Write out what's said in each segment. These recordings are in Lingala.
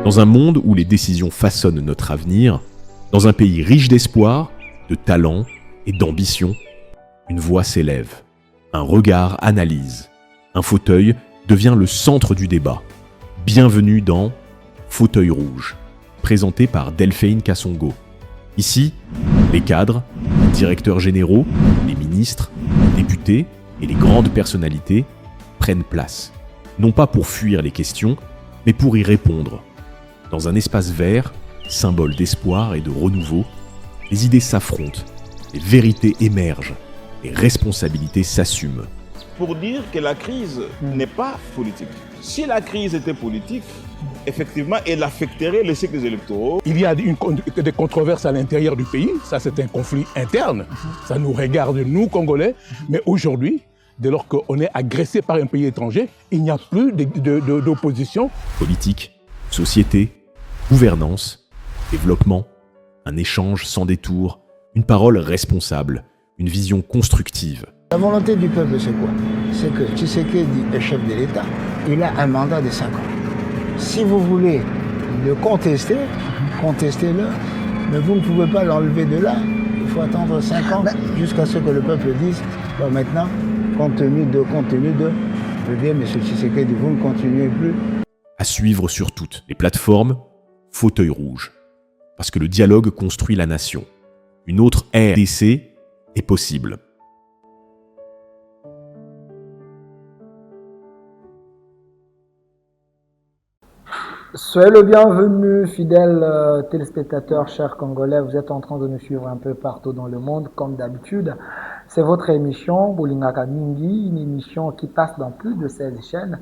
Dans un monde où les décisions façonnent notre avenir, dans un pays riche d'espoir, de talent et d'ambition, une voix s'élève, un regard analyse, un fauteuil devient le centre du débat. Bienvenue dans Fauteuil rouge, présenté par Delphine Kassongo. Ici, les cadres, les directeurs généraux, les ministres, les députés et les grandes personnalités prennent place, non pas pour fuir les questions, mais pour y répondre. Dans un espace vert, symbole d'espoir et de renouveau, les idées s'affrontent, les vérités émergent, les responsabilités s'assument. Pour dire que la crise n'est pas politique. Si la crise était politique, effectivement, elle affecterait les cycles électoraux. Il y a des controverses à l'intérieur du pays, ça c'est un conflit interne, ça nous regarde nous, Congolais, mais aujourd'hui, dès lors qu'on est agressé par un pays étranger, il n'y a plus d'opposition. Politique, société, gouvernance, développement, un échange sans détour, une parole responsable, une vision constructive. La volonté du peuple, c'est quoi? C'est que Tshisekedi est chef de l'État, il a un mandat de 5 ans. Si vous voulez le contester, contestez-le, mais vous ne pouvez pas l'enlever de là. Il faut attendre 5 ans jusqu'à ce que le peuple dise, bon, maintenant, compte tenu de, je veux dire, M. Tshisekedi, vous ne continuez plus. À suivre sur toutes les plateformes, Fauteuil rouge. Parce que le dialogue construit la nation. Une autre RDC est possible. Soyez le bienvenu, fidèles téléspectateurs, chers Congolais. Vous êtes en train de nous suivre un peu partout dans le monde, comme d'habitude. C'est votre émission, Bolingaka Mingi, une émission qui passe dans plus de 16 chaînes.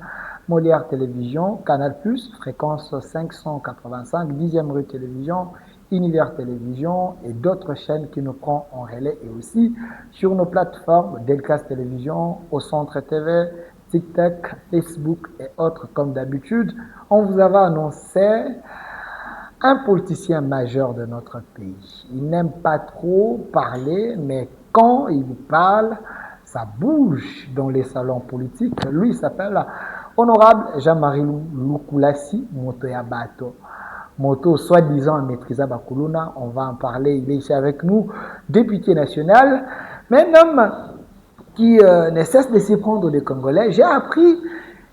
Molière Télévision, Canal+, fréquence 585, 10e rue Télévision, Univers Télévision et d'autres chaînes qui nous prennent en relais et aussi sur nos plateformes Delcas Télévision, Au Centre TV, TikTok, Facebook et autres comme d'habitude. On vous avait annoncé un politicien majeur de notre pays. Il n'aime pas trop parler, mais quand il parle, ça bouge dans les salons politiques. Lui, il s'appelle Honorable Jean-Marie Lukulassi, Moto Yabato. Moto, soi-disant maîtrisable Bakuluna, on va en parler, il est ici avec nous, député national, mais un homme qui ne cesse de s'y prendre des Congolais. J'ai appris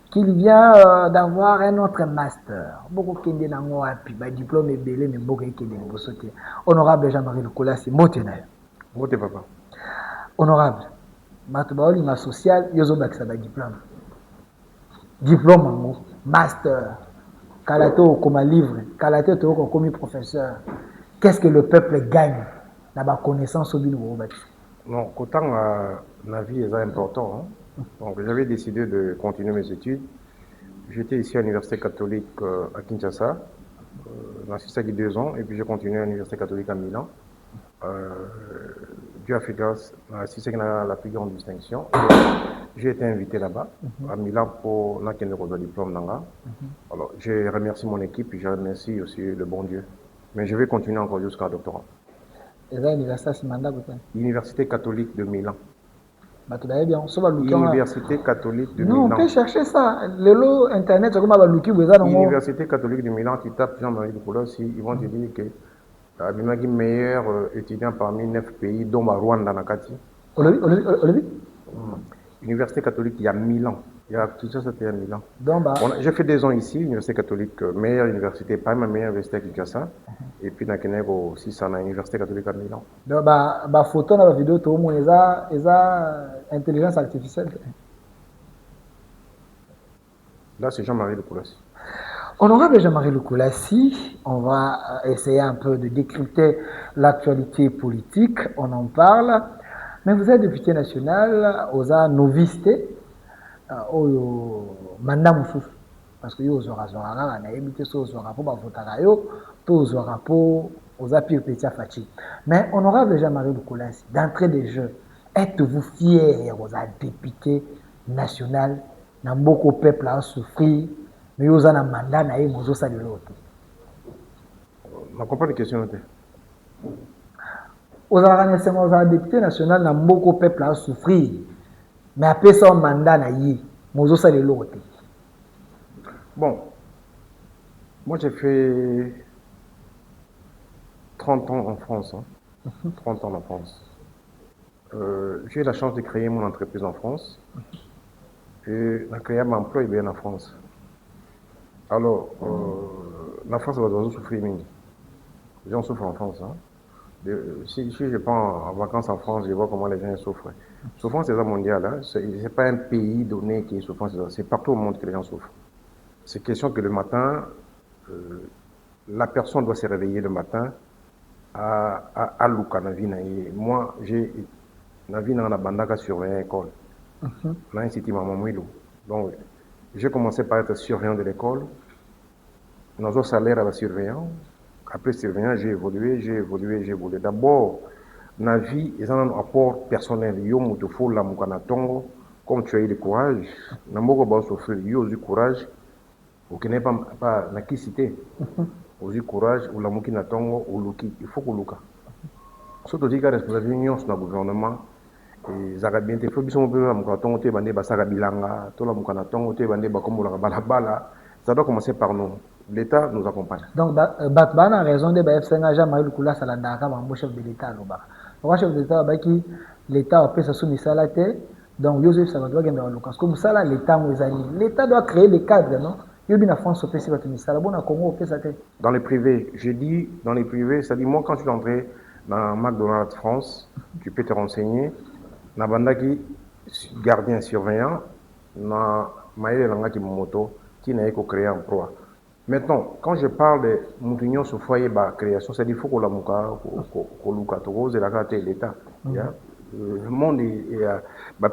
qu'il vient d'avoir un autre master. Beaucoup de gens diplôme est belé, mais beaucoup de gens Honorable Jean-Marie Lukulassi, Moto Nayo. Moto papa. Honorable, Matubaoli ma social, yozo baksa ba diplôme. Diplôme, master, Kalato comme livre, Kalato comme professeur. Qu'est-ce que le peuple gagne dans la connaissance au Bino? Non, autant la vie est important. Hein. Donc j'avais décidé de continuer mes études. J'étais ici à l'Université catholique à Kinshasa, dans 2 ans, et puis j'ai continué à l'Université catholique à Milan. Dieu a fait grâce à la plus grande distinction. J'ai été invité là-bas, à Milan, pour le diplôme. Alors, je remercie mon équipe et je remercie aussi le bon Dieu. Mais je vais continuer encore jusqu'à un doctorat. L'Université catholique de Milan. L'Université catholique de Milan. Non, on peut chercher ça. Le lot internet, c'est comme l'Université catholique de Milan, tu tapes Jean-Marie Lukulassi, ils vont te dire que Abimaki meilleur étudiant parmi 9 pays, dont Rwanda Nakati. Université catholique, il y a Milan. Il y a tout ça, c'était à Milan. J'ai fait 2 ans ici, Université catholique, meilleure université, pas ma meilleure université à Kinshasa. Et puis, dans aussi, c'est l'Université catholique à Milan. Donc, la photo dans la vidéo, tout le monde est intelligence artificielle. Là, c'est Jean-Marie Lukulassi. Honorable Jean-Marie Lukulassi, on va essayer un peu de décrypter l'actualité politique, on en parle. Mais vous êtes député national, vous êtes noviste, au mandat moussous. Parce que vous avez un évité ça, vous avez un vous avez un fachi. Mais honorable Jean-Marie Lukulassi, d'entrée des jeux, êtes-vous fier vous êtes député national, dans beaucoup de peuple à souffrir, mais vous avez un mandat, vous avez un l'autre. Je comprends les questions. Vous avez un député national, dans beaucoup de peuple à souffrir, mais après ça, un mandat, vous avez l'autre. Bon, Moi, j'ai fait 30 ans en France. 30 ans en France. J'ai eu la chance de créer mon entreprise en France. Et j'ai créé mon emploi bien en France. Alors, la France va souffrir. Les gens souffrent en France. Si je pars en vacances en France, je vois comment les gens souffrent. Souffrance, c'est ça mondial. Hein. Ce n'est pas un pays donné qui est souffrant, c'est partout au monde que les gens souffrent. C'est question que le matin, la personne doit se réveiller le matin à Luka na vie. Moi, j'ai na vie dans la bandaka surveillant l'école. Là, c'était maman Mouilou. Donc, j'ai commencé par être surveillant de l'école. Dans un salaire à la surveillant. Après surveillant, j'ai évolué. D'abord, la vie est un apport personnel. Yo moutofo la mukanatongo, comme tu as eu le courage, na moko ba souffrir, yo du courage. Vous n'avez pas la qui cité. Vous du courage ou la mukinatongo ou luki, il faut que luka. Surtout dit que la responsabilité sur le gouvernement. Zaka bien te faut biso mo la mukanatongo te bande ba saka bilanga, to la mukanatongo te bande ba kombola balabala. Ça doit commencer par nous. L'État nous accompagne. Donc, Batman a raison de BF5 Jean-Marie Lukula Salandaka, mon chef de l'État. Le chef de l'État, l'État a fait sa soumission à la tête. Donc, Joseph Salvador Genda Lucas. Comme ça, l'État doit créer les cadres, non? Il y a une France au PC, dans les privés, j'ai dit dans les privés, c'est-à-dire moi quand je suis entré dans McDonald's France, tu peux te renseigner. Na bandaki gardien surveillant, na maïle langa qui moto, qui n'a pas créé emploi. Maintenant, quand je parle de Moutignon sur foyer de création, c'est-à-dire qu'il faut que l'État. Le monde est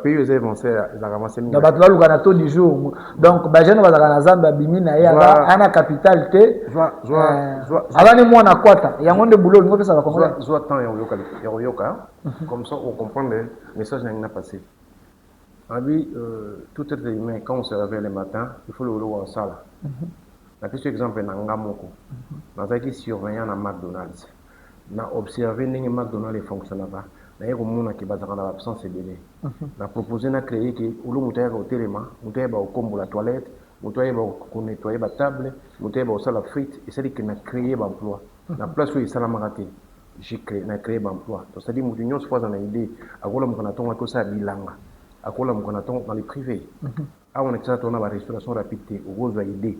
pays est avancé, ils ont avancé. Donc, du jour. Donc, les gens vont dans Zambie, Bimina, il y a une capitale. Avant de moi, on a quoi? Il y a un de boulot, ça va commencer. Comme ça, on comprend le message qui a passé. Tout être humain, quand on se réveille le matin, il faut le rouler en salle. Par exemple, dans Ngamoko, dans un surveillant à McDonald's, on a observé que McDonald's ne fonctionne pas. Il y a des gens qui sont dans l'absence de délai. On a proposé de créer que nous avons au la toilette, nous avons nettoyé la table, nous avons la frite, et c'est-à-dire qu'on a créé l'emploi. La place où il s'est raté, j'ai créé l'emploi. C'est-à-dire que nous avons une idée, à quoi nous avons ça bilanga, à quoi nous avons dans les privés. On a la restauration rapide, on a idée.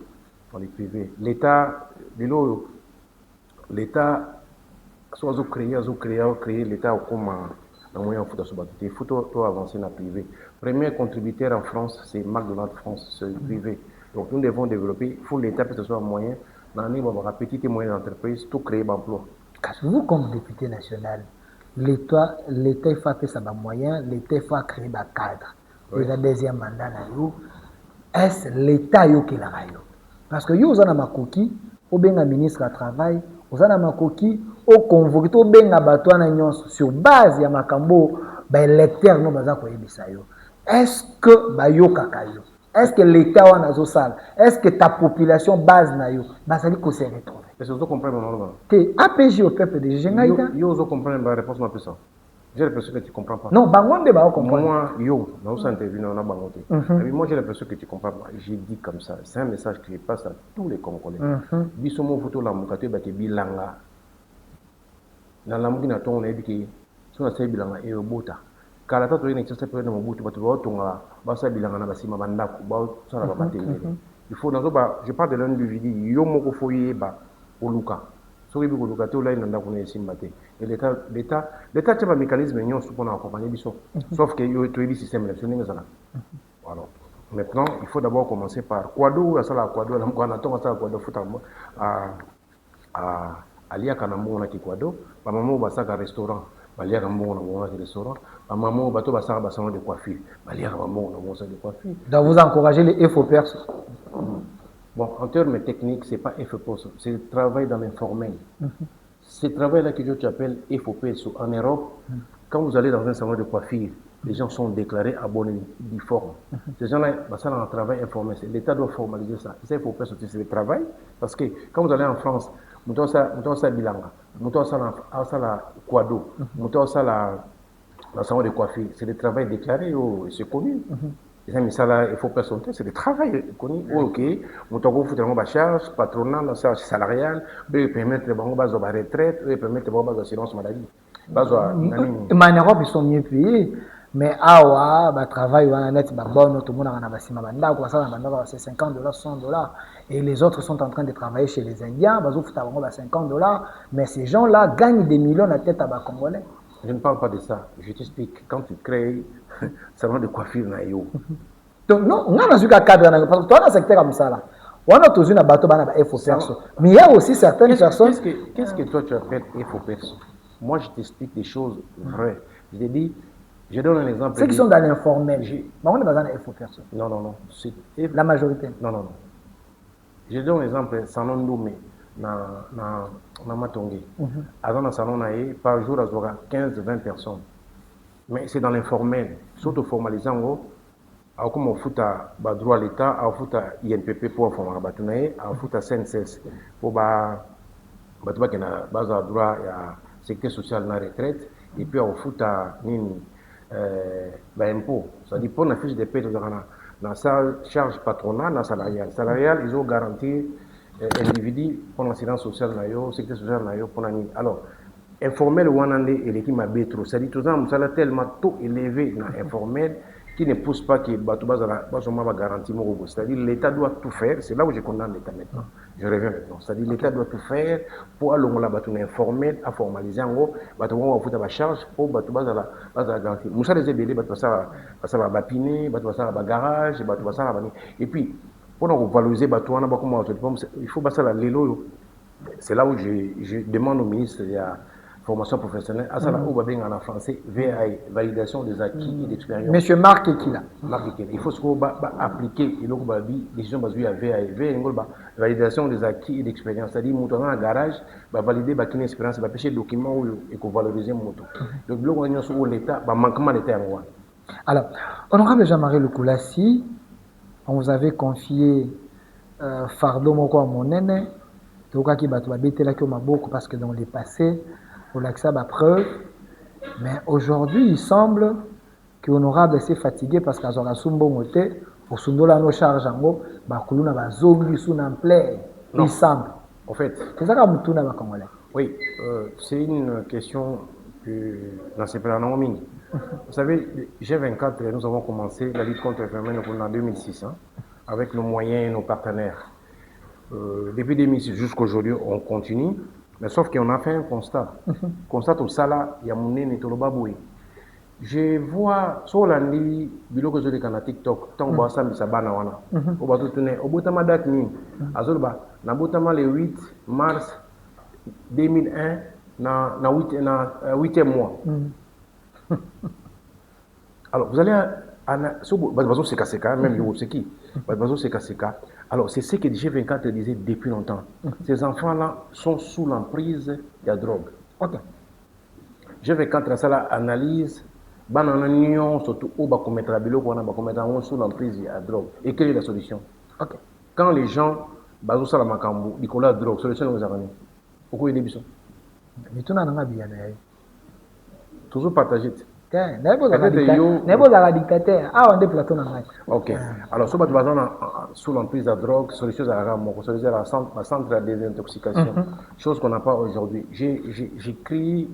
Dans les privés. L'État, soit créer l'État comme un moyen de faire. Il faut avancer dans le privé. Le premier contributeur en France, c'est McDonald's France, c'est le privé. Donc nous devons développer, il faut l'État que ce soit un moyen, dans les petites et moyennes entreprises, tout créer l'emploi. Vous, comme député national, l'État il faut que ça soit moyen, l'État il faut créer un cadre. Et le deuxième mandat, est-ce l'État qui l'a raillé? Parce que vous avez un coquille, vous avez un ministre à travail, vous avez un coquille, vous convoquez, vous avez un bateau sur base de Makambo, l'électeur no baza ko yebisayo. Est-ce que est-ce que l'État a une salle? Est-ce que ta population base na yo basali ko se retrouver? Est-ce que vous comprenez mon Te APJ au peuple de Gengaïta? Vous comprenez ma réponse non plus ça. J'ai l'impression que tu ne comprends pas. Non, Bangonde va comprendre. Moi, dans cette interview, on a Bangonde. Moi, j'ai l'impression que tu ne comprends pas. J'ai dit comme ça. C'est un message qui passe à tous les Congolais. Bisomo photo la mukate bate bilanga. Dans la mugina ton on a dit que si on a fait bilanga et au bota. Car la tête de l'exercice de mon bout, tu vas te voir ton basa bilanga na basima bandako, ba ça va battre. Il faut dans je parle de l'individu. Yo moko foyer ba oluka. Et l'État a un mécanisme pour accompagner sauf que y a un système électoral. Voilà. Maintenant, il faut d'abord commencer par Kwado, à Liakanambo, à Kwado, à Maman Basaka restaurant, à Liakambo, à restaurant, à Maman Bato Basaka salon de coiffure, à Liakambo, à salon de coiffure. Donc vous encouragez les FOP. Bon, en termes techniques, ce n'est pas FOP, c'est le travail dans l'informel. Ce travail-là que tu appelles FOP en Europe, quand vous allez dans un salon de coiffure, les gens sont déclarés abonnés difformes. Ces gens-là, ça a un travail informel. L'État doit formaliser ça. Ça, il faut pas sortir, c'est le travail. Parce que quand vous allez en France, vous avez bilanga, vous avez la quado, vous avez la salon de coiffure. C'est le travail déclaré, c'est connu. Les amis, ça là, il faut personne, c'est le travail. Ok, on t'a fait une charge, patronat, une charge salariale, ils permettent de faire la retraite, ils permettent de faire l'assurance maladie. En Europe, ils sont mieux payés. Mais awa, bah, travail, on a net, bah, bon, tout le monde a un bassima banda, quoi, ça, c'est 50 $, 100 $. Et les autres sont en train de travailler chez les Indiens, bah, 50 $. Mais ces gens-là gagnent des millions à tête à bas congolais. Je ne parle pas de ça. Je t'explique. Quand tu crées un salon de coiffure, donc, non, on a un cadre, parce que toi, dans un secteur comme ça, là, on a tous une bateau, mais il y a aussi certaines personnes. Qu'est-ce que toi tu appelles info perso? Moi, je t'explique des choses vraies. Je t'ai dit, je donne un exemple. Ceux qui sont dans l'informel, on est dans un info perso. Non, non, non. La majorité. Non, non, non. Je donne un exemple. Salon Ndomé, na Matongé. Avant dans salon, par jour, il y aura 15-20 personnes. Mais c'est dans l'informel. Surtout formalisé en gros. Alors, comme on fout à droit à l'État, on fout à INPP pour informer on fout à CNCS pour qu'il y ait droit à sécurité sociale dans la retraite, et puis on fout à impôt. C'est-à-dire pour la fiche de paie, dans sa charge patronale, dans salariale. Salariale, ils ont garanti individu pour l'assurance sociale, la sécurité sociale, pour l'année. Alors, informel, et l'équipe m'a bétro. C'est-à-dire tout ça, nous avons tellement tôt élevé dans l'informel qui ne pousse pas que Batouba garantie. C'est-à-dire l'État doit tout faire. C'est là où je condamne l'État maintenant. Je reviens maintenant. C'est-à-dire l'État doit tout faire pour aller au Batouba informel, à formaliser en gros, Batouba va foutre la charge pour Batouba la garantie. Nous sommes les ébélés, Batouba ça va bapiner, Batouba ça va garage, Batouba ça va. Et puis, pour nous valoriser Batouba, il faut passer la l'élo. C'est là où je demande au ministre de la formation professionnelle, en français, VAI, validation des acquis et d'expérience. Monsieur Marc Ekila. Il faut appliquer la décision basée à VAI. VAI, validation des acquis et d'expérience. C'est-à-dire, dans un garage, valider une expérience, pêcher des documents et valoriser mon moto. Donc, l'État, manquement d'État. Alors, honorable Jean-Marie Lukulassi, on vous avait confié fardeau moko à mon nene, parce que dans le passé, on a ça preuve, mais aujourd'hui, il semble que l'honorable est fatigué parce qu'il a un bon côté, pour son dollar nos charges en haut, il a zombi sous un plaie, il semble. En fait, c'est ça qu'on tourne à Congolais. Oui, c'est une question que dans ces plans Vous savez, G24, nous avons commencé la lutte contre le phénomène en 2006, avec nos moyens et nos partenaires. Depuis 2006 jusqu'à aujourd'hui, on continue. Mais sauf qu'on a fait un constat. Constat au Sala, il y a mon nez Tolobaboué. Je vois sur l'année, biloko zo de kana TikTok, tant que ça ça bana wana. Au bateau tourner, au bout date ni, azolba, na botama le 8 mars 2001, na 8e mois. Alors vous allez alors c'est ce que G24 disait depuis longtemps. Ces enfants-là sont sous l'emprise de la drogue. Okay. G24 ça analyse, surtout où sous l'emprise de la drogue. Et quelle est la solution? Okay. Quand les gens basent sur la macambo, ils collent la drogue, solution nous avons. Pourquoi il est mais tout n'a pas bien. Toujours partagé. Ok. Alors, sous l'emprise de la drogue, solution à la centre de désintoxication, chose qu'on n'a pas aujourd'hui. J'écris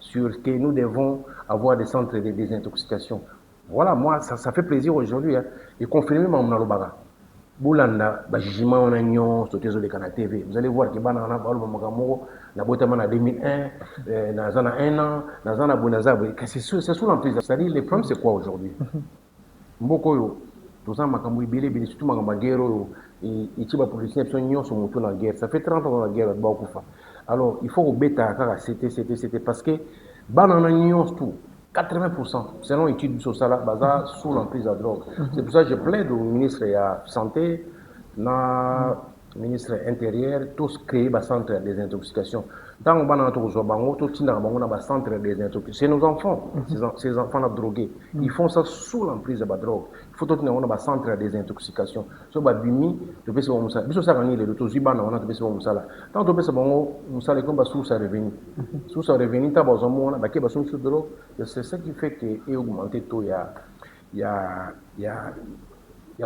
sur que nous devons avoir des centres de désintoxication. Voilà, moi, ça fait plaisir aujourd'hui. Et confirmer mon alobara. Boulanda, jugement on a nion sur les canaux TV. Vous allez voir que bana na balu magamoko na botama na 2001 na zana 1 an na zana bonazabu c'est sous l'emprise. C'est-à-dire le problème c'est quoi aujourd'hui? Mboko yo tout ça makambo ibele surtout makambo guerre et tiba politicien sont nion sur moto na guerre. Ça fait 30 ans dans la guerre ba kufa. Alors il faut au bêta kaka c'était parce que bana na nion tout 80%, selon l'étude du social, basée sous l'emprise de la drogue. C'est pour ça que je plaide au ministre de la Santé, au ministre intérieur, tous créer des centres de désintoxication. Tant qu'on va tout un centre de désintoxication. C'est nos enfants, ces enfants drogués. Ils font ça sous l'emprise de la drogue. Il faut tout un centre de désintoxication. So bimi, tu peux savoir ça. Biso ça gagner le to zibana on a tu peux savoir ça là. Tant tu peux savoir ça les comme sous ça revenu. Sous ça revenu ta bazo mona ba ke ba sous drogue. C'est ça qui fait que est augmenté taux il y a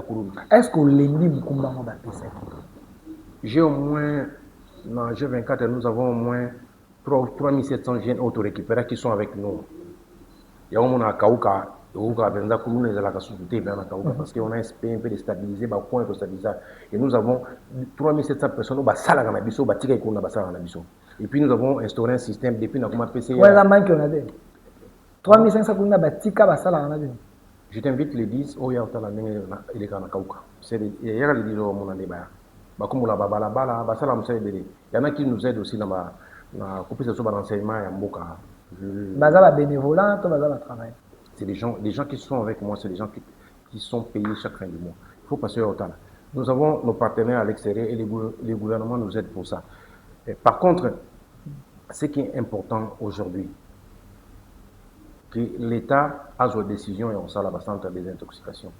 Kouroun. Est-ce que l'ennemi Mukumba m'a battu? J'ai au moins, dans G24, nous avons au moins 3700 jeunes autorécupérés qui sont avec nous. Il y a au moins Kaouka, parce qu'on a espéré un peu de stabiliser, et nous avons 3700 personnes au Bassala Ganabiso, Batika Kouna Bassala Ganabiso. Et puis nous avons instauré un système depuis Nakuma PCA. Ouais, la main qu'on a dit. 3500 Kouna Batika Bassala Ganabiso. Je t'invite les 10 au Yautala et Kanakauka. C'est les hier les 10 au Mon Andeba. Bakumula Babala Bala, Bassala Moussabede. Il y en a qui nous aident aussi dans la copie de ce renseignement et en Boka. Bazala bénévolat, toi Bazala travail. C'est des gens qui sont avec moi, c'est des gens qui sont payés chaque fin du mois. Il faut passer au temps. Nous avons nos partenaires à l'extérieur et les gouvernements nous aident pour ça. Et par contre, ce qui est important aujourd'hui, que l'État a ses décisions et on s'en la centre des intoxications.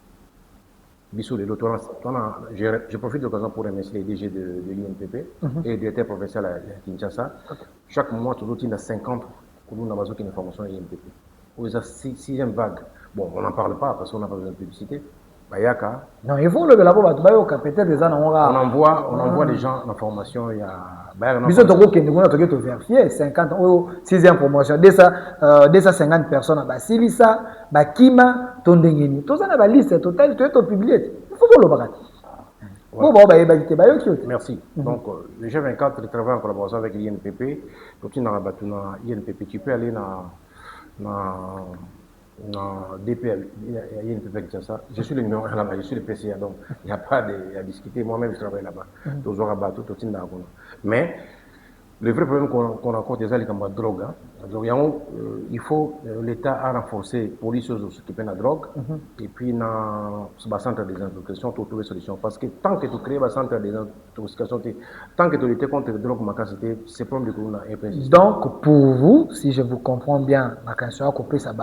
Je profite de l'occasion pour remercier les DG de l'INPP et le directeur provincial à Kinshasa. Chaque mois, toujours, il y a 50 pour nous, qui une information à l'INPP. Pour la sixième vague, bon, on n'en parle pas parce qu'on n'a pas besoin de publicité. Bayaka. Non, il faut le là-bas, peut-être des années, on envoie les gens l'information. Il y a. Bisous, tu as vérifié 50 euros, 6e promotion. Dès ça, 50 personnes, Silisa, Kima, Tondengeni. Tout ça, la liste totale, tu es publié. Il faut que le bagat. Merci. Donc, le G24 travaille en collaboration avec l'INPP. Tout le INPP, tu peux aller dans DP, INPP, ça. Je suis le numéro 1 là-bas, je suis le PCA, donc il n'y a pas à discuter. Moi-même, je travaille là-bas. Mais le vrai problème qu'on rencontre déjà, c'est la drogue. Il faut, l'État a renforcé la police qui prennent la drogue, et puis dans le centre des intoxications, pour trouver des solutions. Parce que tant que tu crées le centre des intoxications, tant que tu luttes contre la drogue, c'est problème de corona. Donc, pour vous, si je vous comprends bien, ma question a coupé ça,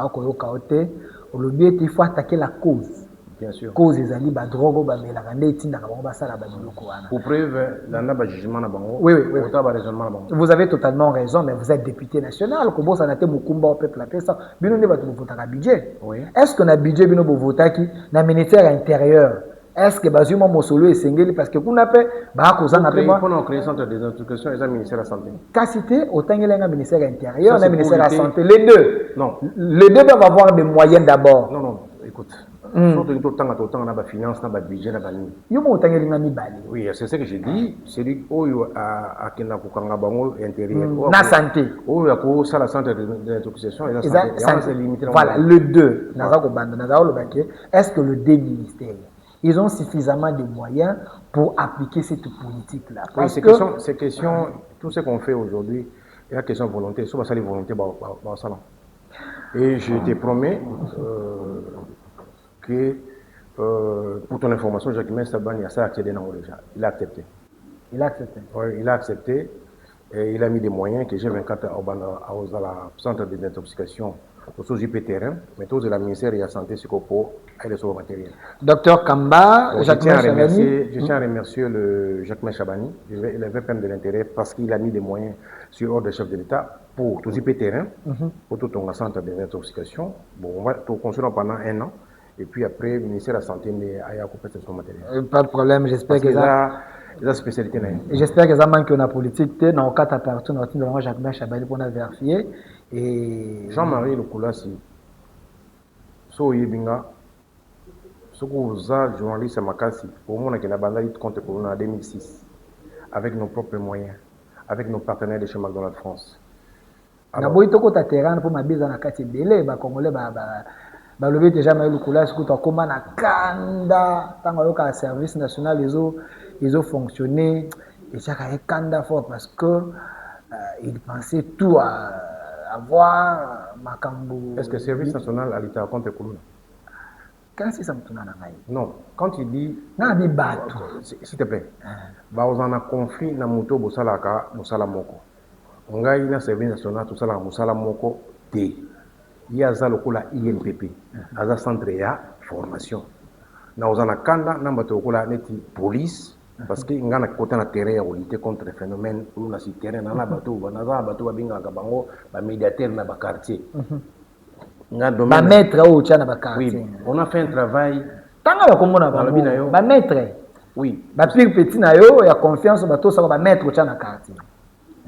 il faut attaquer la cause. Bien sûr. Cause des alibis, la drogue, la pour preuve, il jugement. Oui. Vous avez totalement raison, mais vous êtes député national. Comment ça n'a pas Mukumba au peuple appeler ça? Bien, on va voter un budget. Est-ce qu'on a budget bien au voter qui dans le ministère intérieur? Est-ce que Bazuma Mosolo est single parce que vous n'avez pas créé un centre des intoxications et un ministère de la santé. Cité autant qu'il y a un ministère intérieur, un ministère de la santé. Les deux. Non. Les deux doivent avoir des moyens d'abord. Non, écoute. Finance, budget, oui, c'est ce que j'ai dit. C'est lui qui a intérieur. La santé. La santé de l'intoxication et la santé. Voilà, le deux. Est-ce que le deux ministères, ils ont suffisamment de moyens pour appliquer cette politique-là? Oui, c'est question, tout ce qu'on fait aujourd'hui, il y a question de volonté. Soit ça les volontés, et je te promets que, pour ton information, Jacques Sabani a accédé dans déjà. Il a accepté. Oui, il a accepté. Et il a mis des moyens que G24 au centre de désintoxication, au terrain, mais tous de la ministère de la Santé, Sikopo, et le sauve matériel. Docteur Kamba, je tiens à remercier le Jacques Chabani, il avait peine de l'intérêt parce qu'il a mis des moyens sur ordre du chef de l'État pour tout terrain, pour tout ton centre de désintoxication. Bon, on va tout construire pendant 1 an. Et puis après, le ministère de la Santé a coupé son matériel. Pas de problème, j'espère que ça. La spécialité. J'espère que ça manque de politique. Dans le cas de partout, nous avons Jacques Chabani pour vérifier. Et Jean-Marie Lukulasi, so yebinga, ce que vous avez journaliste à Makassi, au moment où on a lutte contre le corona en 2006, avec nos propres moyens, avec nos partenaires de chez McDonald's France. Alors, on a terrain pour ma bise dans la Katibele, les Congolais, balobi déjà maïlu kula ce que tu as comme na kanda tant que le service national ils ont fonctionné et chaque année kanda fort parce que ils pensaient tout à avoir makambo. Est-ce que le service national a l'état contre Koulouna? Qu'est-ce que ça me tourne à la main? Non, quand il dit s'il te plaît, vous en a conflit na moto bosalaka mosala moko. On a un service national tout ça la mosala moko té. Il y a ça le INPP, un centre de formation. Nous avons kanda police parce que nous avons côté na terrain pour lutter contre les phénomènes pour la terrain na bateau, na bateau babinga kabango ba médiateur na ba quartier. Ba maître au tchana ba quartier. Oui, on a fait un travail. Tanga ba komona ba maître. Oui. Ba pire petit na yo ya confiance ba to sa ba maître au tchana quartier.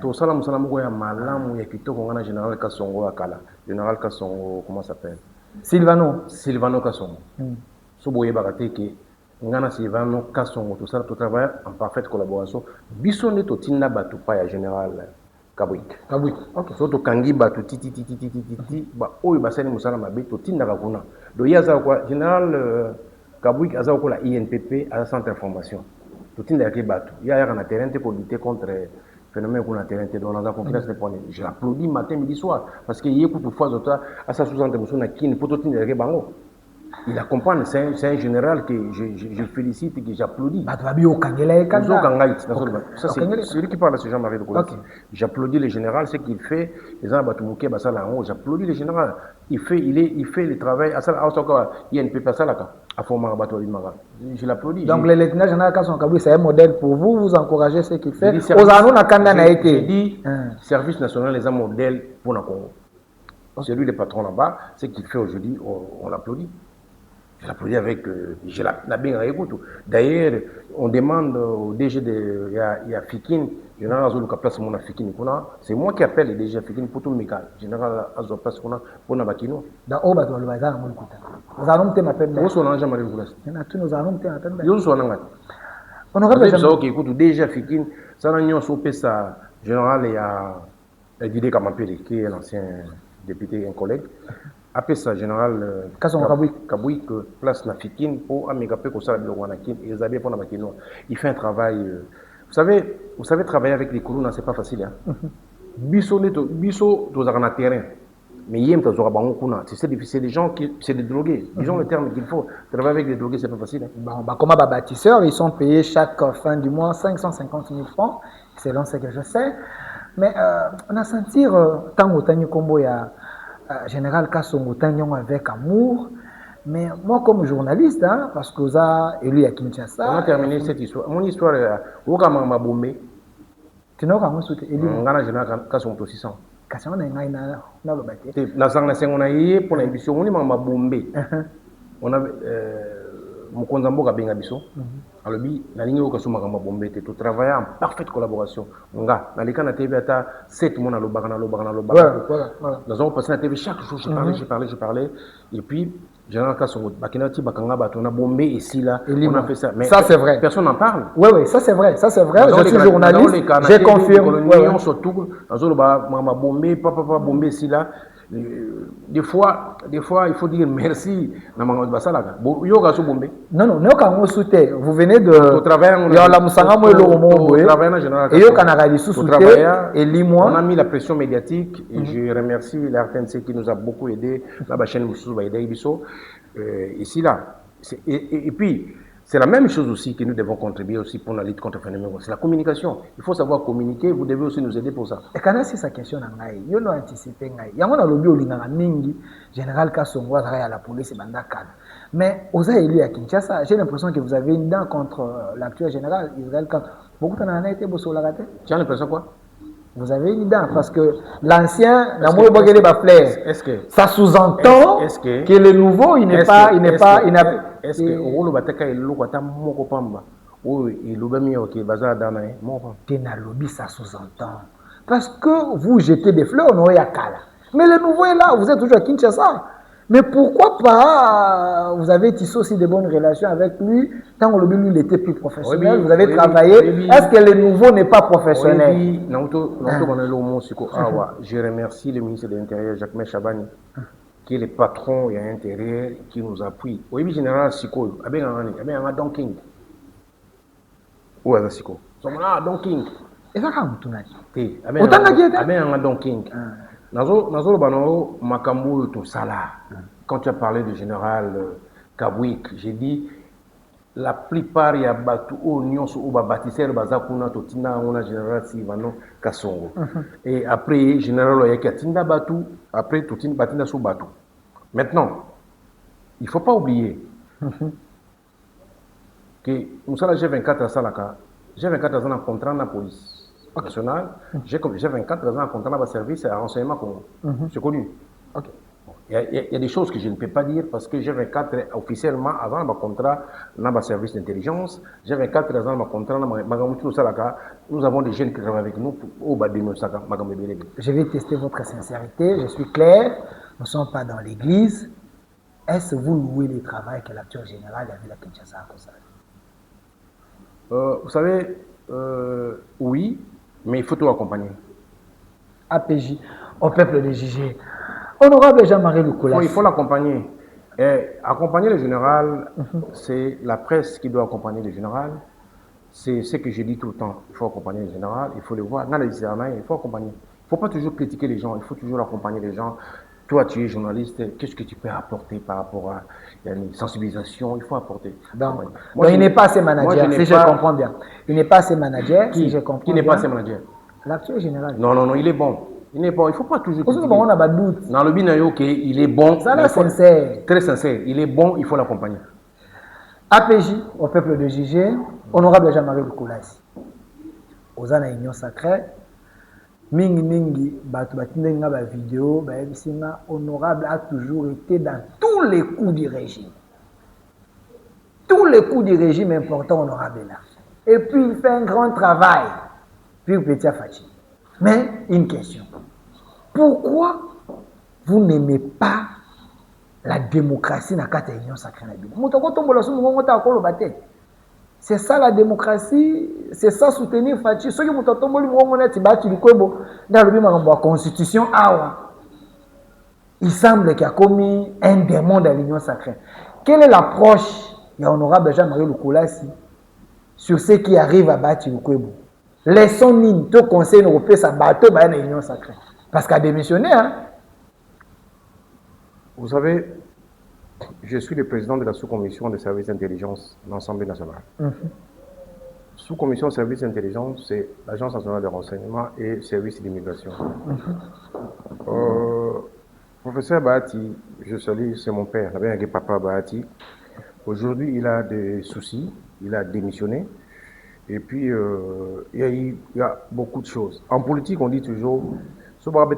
To sala musala moko ya malamu ya kitoko ngana général Kasongo akala. Général Kasongo comment s'appelle? Silvano Kasongo. So boye bakate ke ngana Silvano Kasongo to sala to travail en parfaite collaboration. Bisonde to tinna batu pa ya général Kabwik. Ok. So to kangi batu titi ba oyo basani musala mabe to tinna ka kuna. Do yaza kwa général Kabwik aza ko la INPP à la centre d'information. To tinna ke batu. Ya na terrain te pour lutter contre phénomène qu'on a terrain te dans la confiance de prendre. Je l'applaudis matin midi soir parce que hier toute fois autant à sa sous-entente musona kin pour to tinna ke bango. Il accompagne, c'est un général que je félicite et que j'applaudis. Ça, c'est celui qui parle, c'est Jean-Marie de Gaulle. J'applaudis le général, ce qu'il fait. J'applaudis le général. Il fait le travail. Je l'applaudis. Donc, le lieutenant général Kasson Kabou, c'est un modèle pour vous. Vous encouragez ce qu'il fait. J'ai dit, service national, les un modèle pour le Congo. C'est lui le patron là-bas. Ce qu'il fait aujourd'hui, on l'applaudit. Je l'applaudis avec. Je l'ai bien écouté. D'ailleurs, on demande au DG de. Il y a Fikine, général Azou Luka place mon Fikine. C'est moi qui appelle le DG Fikine pour tout le mécal. Général Azou place pour Nabakino. Dans Oba, dans le bazar, on l'écoute. Nous allons te m'appeler. Où sont les gens qui m'ont dit? Nous allons te m'appeler. Où sont les gens? On aurait besoin de écoute DG Fikine. Ça n'a rien sauvé ça. Général, il y a Didier Kamapeli, qui est l'ancien député, un collègue. Après ça, général Kabouik, place na Fikine pour Amégapé Kosa Bilowanakin et Zabé pour Namakino. Il fait un travail. Vous savez, travailler avec les Koulouna, c'est pas facile. Bisso, dans un terrain. Mais Yem, c'est difficile. Les gens qui. C'est des drogués. Disons le terme qu'il faut. Travailler avec des drogués, c'est pas facile. Bon, comme les bâtisseurs, ils sont payés chaque fin du mois 550 000 francs, selon ce que je sais. Mais on a senti, tant au Tanyu Kombo, il y a. Général Kasongo Tagnon avec amour, mais moi comme journaliste, hein, parce que vous avez élu à Kinshasa. On a terminé cette histoire. Mon histoire est Okama Mabombe. Tu n'as pas élu. On a Général Kasongo 600. Kasongo n'a pas battu. La sanction on a eu pour l'émission, on est Mabombe. On a Mukonzambo Gabenga Bisso. Alors, la ligne où on a tout travailler en parfaite collaboration. On a les canaux TV à 7 mois à l'Obagana. Nous avons passé la TV chaque jour. Je parlais. Et puis, Général Kasongo, Bakinati, Bakanga, on a bombé ici, là. On a fait ça. Mais ça, c'est vrai. Personne n'en parle. Oui, ça, c'est vrai. Je suis journaliste. J'ai confirmé. Surtout, on a bombé, papa, bombé ici, là. Des fois, il faut dire merci. Non, vous venez de. On a mis la pression médiatique et je remercie l'RTNC qui nous a beaucoup aidé. La chaîne ici, là. Et puis, c'est la même chose aussi que nous devons contribuer aussi pour la lutte contre le phénomène. C'est la communication. Il faut savoir communiquer. Vous devez aussi nous aider pour ça. Et quand c'est sa question, il y a anticipé. Il y a un lobby au Mingi, Général Kasongo, à la police et Bandakal. Mais aux élus à Kinshasa, j'ai l'impression que vous avez une dent contre l'actuel général Israël Kasongo. Beaucoup d'en a été beau la tête. Tu as l'impression quoi? Vous avez une dent parce que l'ancien, ça sous-entend que le nouveau, il n'est pas. Est-ce que Olo Bataka est l'eau à Mokopamba? Oui, il loue bien que Bazar Danae. Lobby, ça sous-entend. Parce que vous jetez des fleurs, on est à Kala. Mais le nouveau est là, vous êtes toujours à Kinshasa. Mais pourquoi pas vous avez tissé aussi de bonnes relations avec lui? Tant que lui, il était plus professionnel, vous avez travaillé. Est-ce que le nouveau n'est pas professionnel? Je remercie le ministre de l'Intérieur, Jacques Chabani, qui est le patron et intérieur, qui nous appuie. Oui, général Siko, il y a un Don King. Où est-ce Siko? Don King. Et ça, quand tu n'as un Don King. Nazolo Bano, Makambo, tout ça là. Quand tu as parlé du général Kabouik, j'ai dit la plupart il y a battu au Nyon ou bâtisseur Bazakuna Totina on a général Silvano Kasongo. Et après général Oyakatinda Batu, après Totina Batinda sous Batu. Maintenant, il ne faut pas oublier que Moussala G24 à Salaka, G24 ans en contrat dans la police nationale, j'ai 24 ans en contrat dans le service à renseignement Congo. C'est connu. Il y a des choses que je ne peux pas dire parce que j'ai 24 officiellement avant mon contrat dans le service d'intelligence. J'ai 24 ans dans mon contrat nous avons des jeunes qui travaillent avec nous au bas de Je vais tester votre sincérité, je suis clair, nous ne sommes pas dans l'église. Est-ce que vous louez le travail que l'acteur général a vu à Kinshasa à cause vous savez, oui, mais il faut tout accompagner. APJ, au peuple de Jigé. Honorable Jean-Marie Lukolas. Il faut l'accompagner. Accompagner le général, c'est la presse qui doit accompagner le général. C'est ce que je dis tout le temps. Il faut accompagner le général, il faut le voir. Dans les il faut accompagner. Il ne faut pas toujours critiquer les gens, il faut toujours accompagner les gens. Toi, tu es journaliste, qu'est-ce que tu peux apporter par rapport à une sensibilisation? Il faut apporter. Donc il n'est pas assez manager, si je comprends bien. Il n'est pas assez manager, si je comprends bien. Qui n'est pas assez manager? L'actuel général. Non, il est bon. Il est bon, il ne faut pas toujours critiquer. On a pas de doute. Dans le binayo, il est bon. Ça, là, sincère. Très sincère. Il est bon, il faut l'accompagner. APJ, au peuple de Jigé, honorable Jean-Marie Lukolas. Aux ana union sacrée, mingi, batu batindenga ba vidéo, ba ebisinga, honorable a toujours été dans tous les coups du régime. Tous les coups du régime importants, honorable là. Et puis il fait un grand travail. Puis Petit Fachi. Mais une question. Pourquoi vous n'aimez pas la démocratie dans la union sacrée? C'est ça la démocratie, c'est ça soutenir Fachi. Ceux qui ont dans la constitution, il semble qu'il y a commis un démon dans l'union sacrée. Quelle est l'approche de l'honorable Jean-Marie Lukolas sur ce qui arrive à Bati Lukwebo? Laissons-nous tout conseil européen sa bateau dans l'union sacrée. Parce qu'à démissionner, hein? Vous savez, je suis le président de la sous-commission de services d'intelligence de l'Assemblée nationale. Sous-commission de services d'intelligence, c'est l'Agence nationale de renseignement et services d'immigration. Professeur Bahati, je salue, c'est mon père, papa Bahati. Aujourd'hui, il a des soucis, il a démissionné. Et puis, il y a beaucoup de choses. En politique, on dit toujours, il je parle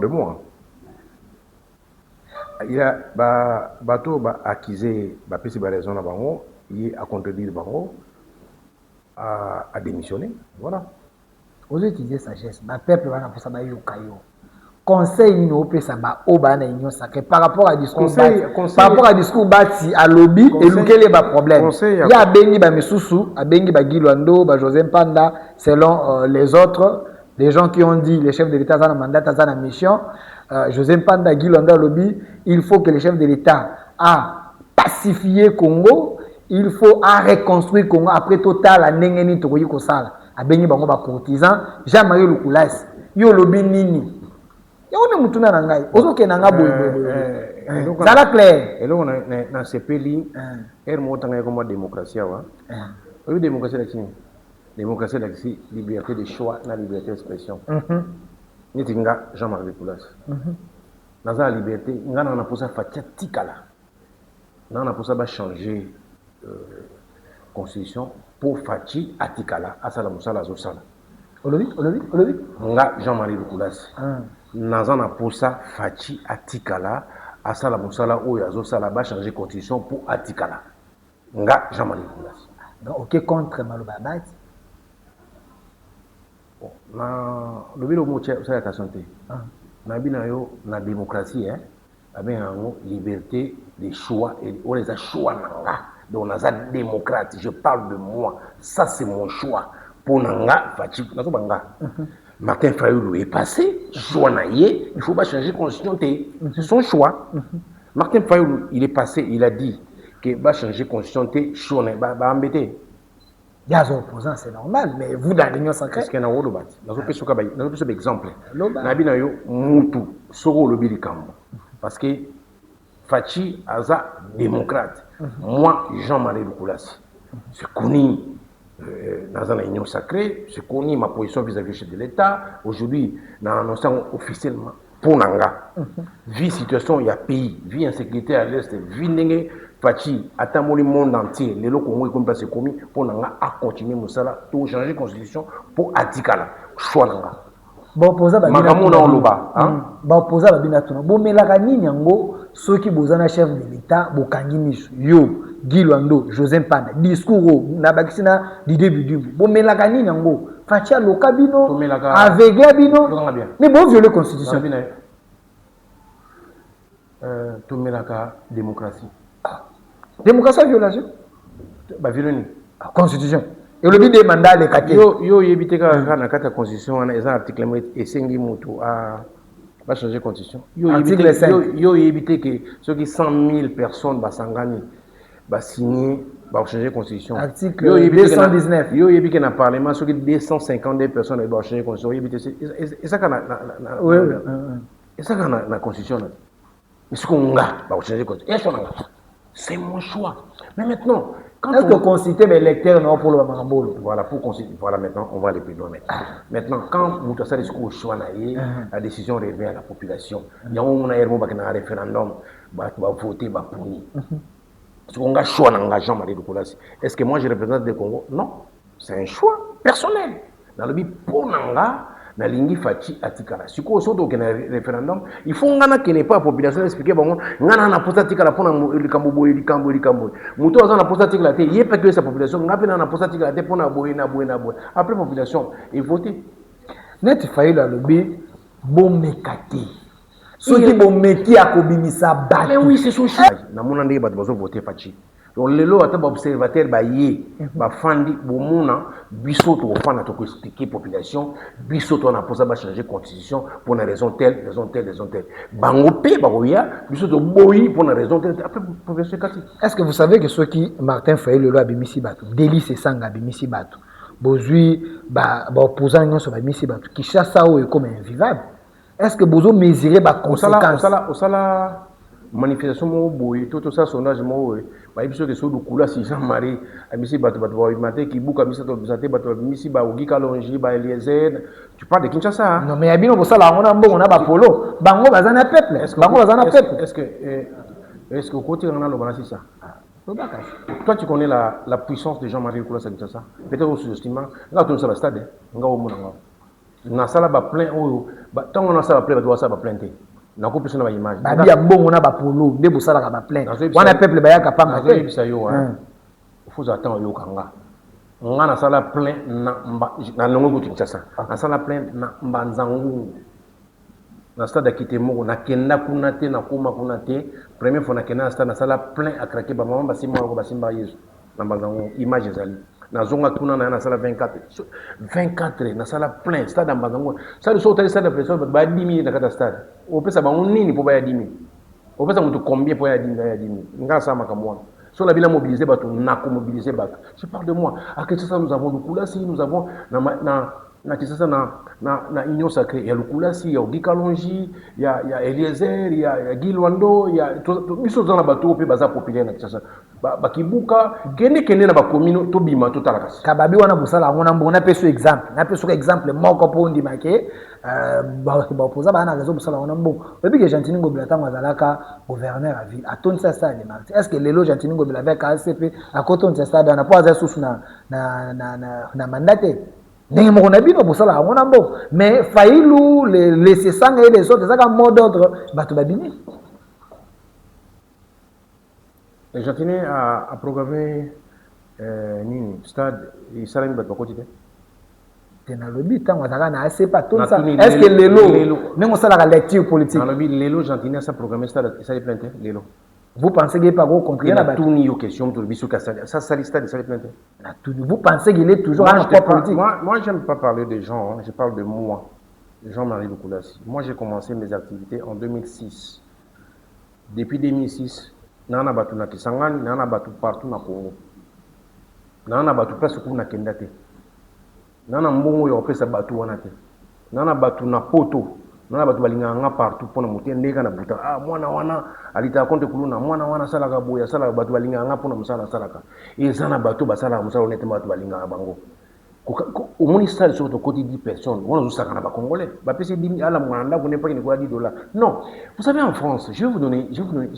de moi. Il y a bateau accusé, raison à Bango, il a contredit Bango, a démissionné. Voilà. Vous utilisez sagesse, le peuple va pour ça conseil ni au pesa ba obana union sacrée par rapport à discours par rapport à discours bati à lobby et lequel est le problème. Il y a bengi ba misusu, a bengi ba Gilwando, ba José Mpanda selon les autres, les gens qui ont dit les chefs de l'État dans le mandat dans la mission, José Mpanda Gilwando lobby, il faut que les chefs de l'État a pacifié Congo, il faut à reconstruire Congo après total la nengeni tokoyi ko sala. A bengi bango ba courtisan Jean-Marie Lukolas yo lobby nini yone mutuna na ngai ozoke na nga boy zala clair elo na sepeli mota ngai comme démocratie wa démocratie là démocratie là liberté de choix na liberté d'expression niti nga Jean-Marie Lukolas na za liberté nga na posa fatia tikala na posa ba changer constitution pour Fachi Atikala, Asala Moussala Zosala. Olobi? Nga Jean-Marie Lukolas. Nazana pour ça, Fachi Atikala, Asala Moussala Oya Zosala, va changer constitution pour Atikala. Nga Jean-Marie Lukolas. Donc, ok, contre Malobabat. Bon, le bureau moutier, ça y a santé. Nabinayo, la démocratie, hein, liberté des choix, et on les a choix. Donc, on a ça démocrate. Je parle de moi. Ça, c'est mon choix. Pour Nanga, Martin Fayoulou est passé. Choix naïe. Il ne faut pas changer de constitution. C'est son choix. Martin Fayoulou, il est passé. Il a dit qu'il va changer de constitution. Choix naïe. Va embêter. Il y a des opposants, c'est normal. Mais vous, dans l'union sacrée. Est-ce qu'il y a un autre exemple? Nabinayo, Moutou, Soro le Bilikambo. Parce que Fachi Aza, démocrate. Moi, Jean-Marie Lukolas, je connais dans l'union sacrée, je connais ma position vis-à-vis du chef de l'État. Aujourd'hui, nous annonçons officiellement pour Nanga. Vu la situation, il y a pays, vu insécurité à l'Est, vu Fachi, attends le monde entier, les locaux Congo comme place commis pour à continuer Moussala, pour changer la constitution, pour Atikala, choix nanga. Bon, posa babina tuna. Bon, posa babina tuna. Bon, mais la gani nyango, ceux qui bozana chef de l'État, bokangi misu, yo, Guy Luando, José Mpanda, discours, nabakisina, du début du. Bon, mais la gani nyango, Fachi a l'okabino, aveugle abino, mais bon, violer la constitution. Tomelaka démocratie. Démocratie violation? Bah, violoni. Constitution. Et le but des mandats, les quatre. Yo, éviter quand la constitution, on a un article et 5 motos à changer la constitution. Article 5. Yo, éviter que ceux qui 100 000 personnes va s'engager, va signer, va changer la constitution. Article 219. Yo, éviter que dans le parlement, ceux qui 252 personnes vont changer la constitution. Et ça, quand la constitution. Mais ce qu'on a, va changer la constitution. C'est mon choix. Mais maintenant, quand est-ce que consulter mes lecteurs non pour le Marambolo? Voilà, pour consulter. Voilà, maintenant, on va aller plus loin. Maintenant, quand Moutassa discours au choix, la décision revient à la population. Il y a un référendum, va voter, va punir. Est-ce qu'on a choix d'engagement, Marie Lukulasi? Est-ce que moi je représente le Congo? Non. C'est un choix personnel. Dans le but, pour Nanga, na lingi Fachi atikala siko soto ke na référendum il faut ngana que n'est pas la population expliquer bango ngana na posta tikala pona likambo boye muto aza na posta tikala te yé pas que sa population ngapi na posta tikala te pona boye na boye après population et voter net faille la lobby bon mekate ceux qui bon meki akobimisa ba mais oui c'est son choix na mona ndé ba bazo voter Fachi donc lelo ata ba observateur ba yé ba fandi bomuna biso to fana to expliquer population biso to na posa ba changer constitution pour une raison telle bango pe ba roya biso to boyi pour une raison telle après professeur Kati. Est-ce que vous savez que ceux qui Martin Fayulu lelo abimisi bato délice sanga abimisi bato bozui ba opposant nyonso abimisi bato qui chasse ça ou comme invivable? Est-ce que bozo mesurer ba conséquences au sala manifestation mo boy tout ça sondage mo ba biso ke so dukula si Jean-Marie amisi bato ba imate ki buka misa to bizate bato misi ba Guy Kalonji ba Eliezer tu parles de Kinshasa non mais abino bo sala ngona mbongo na ba polo bango bazana peuple est-ce que côté on a le balance ça toi tu connais la puissance de Jean-Marie Lukulasi à Kinshasa peut-être au sous-estimant là tout ça ba stade nga o mona na sala ba plein o ba tango na sala plein ba doit ça ba plainte na ko pesa na image ba bia mbongo na ba polo nde bosala ka ba plein wana peuple ba ya ka pamba te bisa yo faut attendre yo kanga nga na sala plein na longo ko Kinshasa na sala plein na mbanzangu na stade Kitemo na kenda kuna te na koma kuna te première fois na kenda na stade na sala plein a craquer ba mama basimba ko basimba Yesu na mbanzangu image zali na zonga tuna na sala 24 na sala plein stade mbanzangu ça le sauter stade de pression ba 10 000 na kata stade o pesa ba nini pour ba ya 10 000 o pesa mutu combien pour ya 10 000 nga sama kamwa sur la ville mobiliser bato na ko mobiliser bato je parle de moi à Kinshasa nous avons Lukulasi nous avons na Kinshasa na union sacrée il y a Lukulasi il y a Guy Kalonji il y a Eliezer il y a Guy Luando il y a biso dans la bateau pe baza populaire na Kinshasa ba kibuka kende na ba komino to bima to talakasi kababi wana bosala ngona mbona peso exemple moko po ndima ke ba opoza ba na raison bosala ngona mbo depuis que Gentini Ngobila tango azalaka gouverneur à ville atonisa ça les martyrs est-ce que lelo Gentini Ngobila avec ACP à kotonisa ça dans po aza susu na mandate ndenge moko na bino bosala ngona mbo mais Fayulu les sanga et les autres ça comme mot d'ordre bato babini. Gentini a programmé nini stade et salami bato bakoti te na lobby tango azaka na assez pas tout ça est-ce que lelo nengo sala la lecture politique na lobby lelo Gentini a programmé stade et salami plainte lelo vous pensez qu'il pas go contre la tout ni aux questions de biso kasali ça sali stade et salami plainte na tout vous pensez qu'il est toujours en propre politique moi j'aime pas parler des gens je parle de moi Jean-Marie Lukulasi moi j'ai commencé mes activités en 2006 depuis 2006 nana batu na Kisangani nana batu partout na Congo nana batu presque na kenda te nana mbongo yo pesa batu wana te nana batu na poto nana batu balinganga partout pona mutie ndeka na buta mwana wana alita konte kuluna mwana wana salaka boya salaka batu balinganga pona musala salaka ezana batu basala musala onete batu balinganga bango au moins ça sur le côté 10 personnes, on a ça pas congolais. Bah c'est 10 000 à la moindre, vous n'avez pas une $10. Non, vous savez en France, je vais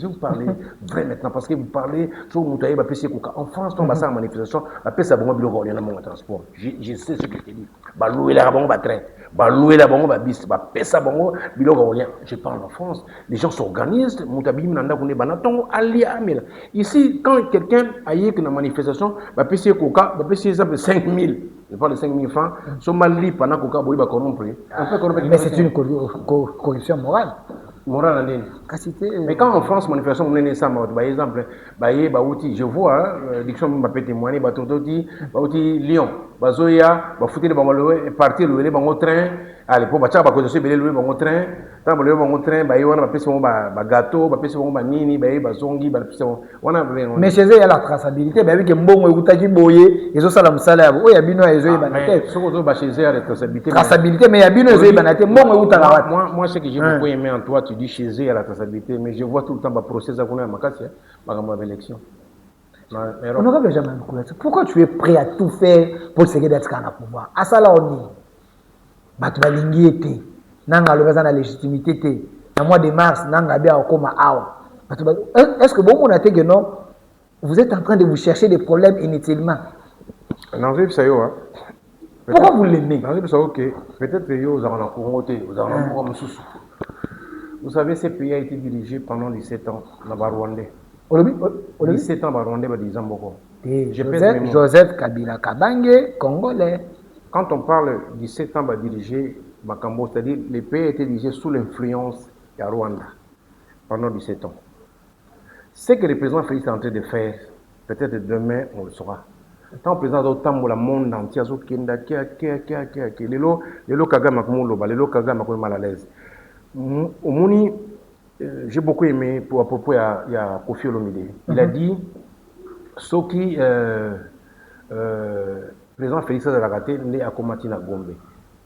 vous parler vrai maintenant parce que vous parlez sur Moutaï, bah c'est quoi. En France, on va ça en manifestation, bah ça bon bureau on a mon transport. Je sais ce que je te dis. Bah louer la bon bah train, bah louer la bon bah bis, bah ça bon bureau je parle en France, les gens s'organisent, Moutabi Nanda connaît banaton ali amel. Ici quand quelqu'un a eu une manifestation, bah c'est quoi, bah c'est ça 5 000. Je parle de 5 000 francs. Somali, pendant qu'on a corrompre. Mais c'est une corruption morale. Morale, mais quand en France, manifestation, on est ça, par exemple, je vois, diction m'a peut témoigner, Lyon, Bazoya, foutre les bangos, partir le bango train, allez, pour battre, le bango train, tant le bango train, on a passé mon gâteau, on a passé mon nini, bazongi, mais chez eux, il y a la traçabilité, avec un bon outaki boye, ils ont ça la salaire, il y a bino et eux, traçabilité, mais il y a bino et eux, moi, ce que j'ai beaucoup aimé en toi, tu dis chez eux, il y a la traçabilité, mais je vois tout le temps le procès à ma élection. Honorable Benjamin Kouletsa, pourquoi tu es prêt à tout faire pour essayer d'être au pouvoir? À ça là, on dit, tu vas l'ingéter, nanga le la légitimité, dans le mois de mars, nanga bien au coma awa. Est-ce que bon, on a dit que non, vous êtes en train de vous chercher des problèmes inutilement? Non, ça y est, pourquoi vous l'aimez? Peut-être que vous avez un Congo, vous avez un programme sous. Vous savez, ce pays a été dirigé pendant 17 ans dans le Rwandais. 17 ans, le Rwandais, ils ont beaucoup. Joseph Kabila Kabange, Congolais. Quand on parle de 17 ans dirigé Makambo, c'est-à-dire le pays a été dirigé sous l'influence de Rwanda pendant 17 ans. Ce que le président Félix est en train de faire, peut-être demain, on le saura. Tant le président d'autant le monde entier, le Kagame est mal à l'aise. J'ai beaucoup aimé à propos il y a Kofi Olomide. Il a dit ce qui président Félix Tshisekedi né à Komatina Gombe.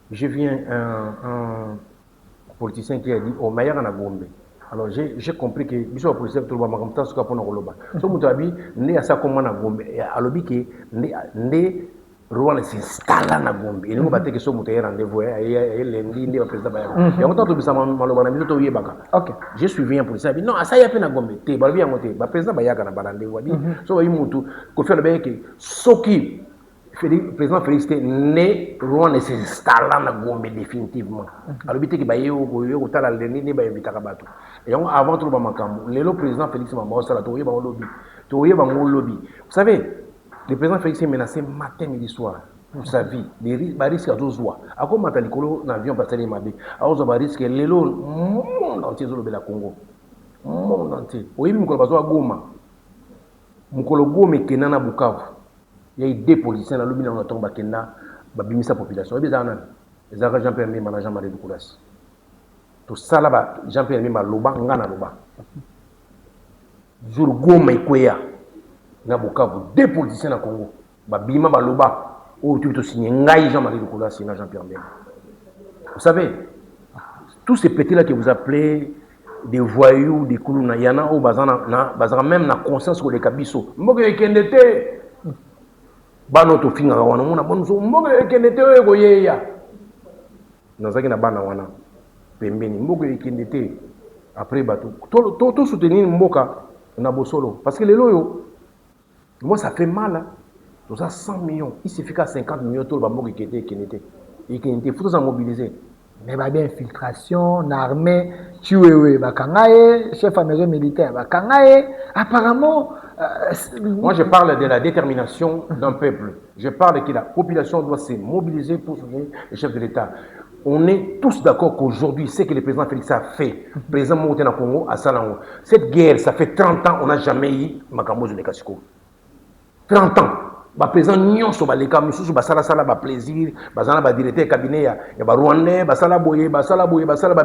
Je viens un politicien qui a dit au meilleur à Gombe. Alors j'ai compris que biso politicien tout le monde comme ça pour nous roloba. So mutabi né à ça comme na Gombe. Alobi que né Rwanda s'installe na Gombe. Et nous battre que so mutaye rendez-vous et lundi né président Bayaka. Et on tente de ça maloba na biso to yebaka. OK. Je suis venu pour ça. Non, ça y a na Gombe. Te balbi ngote. Ba président Bayaka na rendez-vous. So ba yimutu ko faire le que soki le président Félix né Rwanda s'installe na Gombe définitivement. Alors bité ki baye ko tala lendi ne ba invitaka bato. Et avant tout le makambo, le président Félix Mamba sala to yeba lobby. To yeba lobby. Vous savez, le président Félix est menacé matin midi soir pour sa vie. Des risques à tous voix. À quoi matalikolo n'avion pas tellement mabe. À aux risques le monde entier sur le Congo. Monde entier. Oui, mukolo bazo Goma. Mukolo Goma kenana Bukavu. Il y a eu deux policiers dans le milieu de la Kenda, babimisa population. Et bien, les agents Jean-Pierre Mima, Jean-Marie Doucoulas. Tout ça là-bas, Jean-Pierre Mima, Loba, Ngana Loba. Jour Goma et Kwea, na Bukavu, deux politiciens dans le Congo. Babima, Loba, où tu te signes, Ngaï, Jean-Marie Doucoulas, et Jean-Pierre Mima. Vous savez, tous ces petits-là que vous appelez des voyous, des koulouna, il y en a où bazana même na conscience que les kabiso. Mboke ekendete. Bano to finga wana mona bonzo mboke ekendete oyo yeya. Nazaki na bana wana. Pembeni mboke ekendete. Après bato. To soutenir mboka na bosolo parce que les loyo moi ça fait mal. Tout ça 100 millions, il suffit qu'à 50 millions tout le mboke ekendete. Il faut s'en mobiliser. Mais il y a bien infiltration, l'armée, tué, chef à maison militaire, apparemment. Moi, je parle de la détermination d'un peuple. Je parle que la population doit se mobiliser pour soutenir le chef de l'État. On est tous d'accord qu'aujourd'hui, ce que le président Félix a fait, le président Moutena Congo à Salango, cette guerre, ça fait 30 ans, on n'a jamais eu Makambo Zulekasiko. 30 ans. Le président nyonso baleka misusu basala sala ba plaisir bazana ba directeur cabinet ya ba Rwandais basala boye ba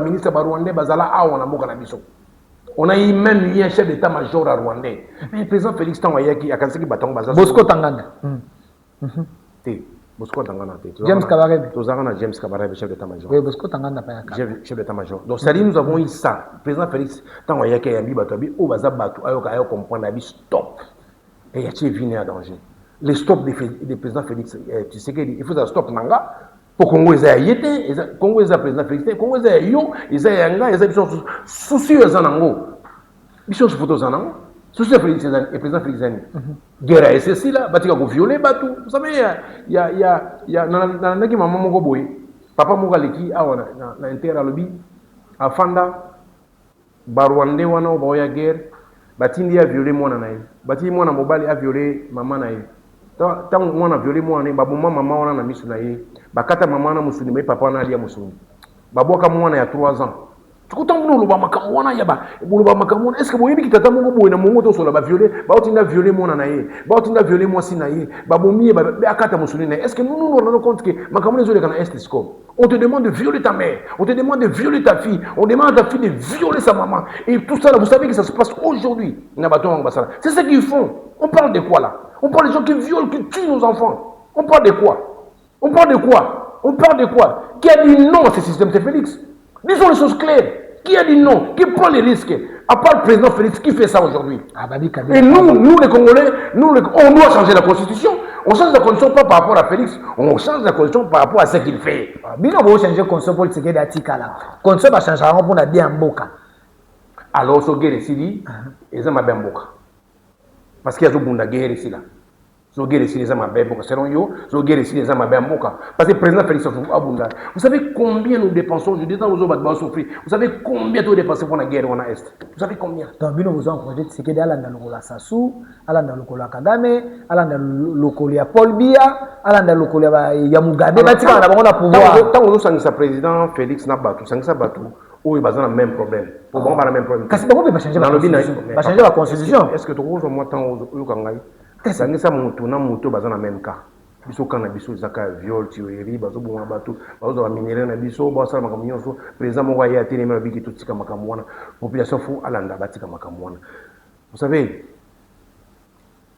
ministre ba Rwandais bazala awa na mboka na biso. On a eu même un chef d'état-major à Rwandais. Mais le président Félix Tanwayaki akansaki batango bazala Bosco Tangana. Bosco Tangana. James Kabarebe. Tozana James Kabarebe chef d'état-major. Oui, Bosco Tangana pas chef d'état-major. Donc ça dit nous avons eu ça. Le président Félix Tanwayaki a dit batobi o bazabatu ayo comprendre abi stop. Et il y a venu à danger. le stop du président Félix Tshisekedi. Il faut un stop nanga pour Congo les ayete, Congo les président Félix, Congo les yo, les ayanga, les ayants soucieux zanango. Ils sont photos zanango. Soucieux Félix et président Félix Zani. Guerre à SSI là, batika ko violer batu. Vous savez il y a nanaki maman moko boy. Papa moko leki awana na intera lobby afanda barwande wana oboya guerre. Batindi a violé mwana na ye. Batindi mwana mobali a violé maman na ye. Tant mwana violé mwana ne babuma maman wana na misu na ye. Bakata maman na musuni mais papa na alia musuni. Baboka mwana ya 3 ans. Tukuta mwana loba makamwana ya ba. Loba makamwana est-ce que boyebi kitata mongo boye na mongo to so la ba violé, ba otinda violé mwana na ye. Ba otinda violé mwasi na ye. Babomi ba akata musuni na ye. Est-ce que nous nous rendons compte que makamwana zo le kana est score. On te demande de violer ta mère, on te demande de violer ta fille, on demande à ta fille de violer sa maman. Et tout ça, là, vous savez que ça se passe aujourd'hui. C'est ce qu'ils font. On parle de quoi là? On parle des gens qui violent, qui tuent nos enfants. On parle de quoi? On parle de quoi? On parle de quoi? Qui a dit non à ce système? C'est Félix. Disons les choses claires. Qui a dit non? Qui prend les risques? À part le président Félix, qui fait ça aujourd'hui? Et nous les Congolais, on doit changer la constitution. On change la constitution pas par rapport à Félix, on change la constitution par rapport à ce qu'il fait. Bien, on va changer la constitution pour le sécurité d'Atika là. La constitution va changer pour la bien Mboka. Alors, ce guerre ici, ils ont ma bien Mboka. Parce qu'il y a une guerre ici là. Ce guerre ici, ils ont ma bien Mboka. Selon eux, ce guerre ici, ils ont ma bien Mboka. Parce que le président Félix Abunda, vous savez combien nous dépensons, je dis dans vos autres souffrir. Vous savez combien nous dépensons pour la guerre en Est? Vous savez combien? Donc, bien, vous encouragez ce qui est à la Sassou, à la Lokola Kagame, à la Lokolia Paul Biya, à la Lokolia Yamugabe. Tant que nous sommes président Félix Nabatou, nous sommes dans le même problème. Pour moi, le même problème. Parce que vous ne changer la constitution. Est-ce que tu as moi tant ça n'est pas dans le même cas. Biso kana biso zaka viol tuerie bazo bonga bato bazo ba minéraux na biso ba sala makamyo so président mo ya télé mais biki tutika makamwana population fou alanda batika makamwana. Vous savez,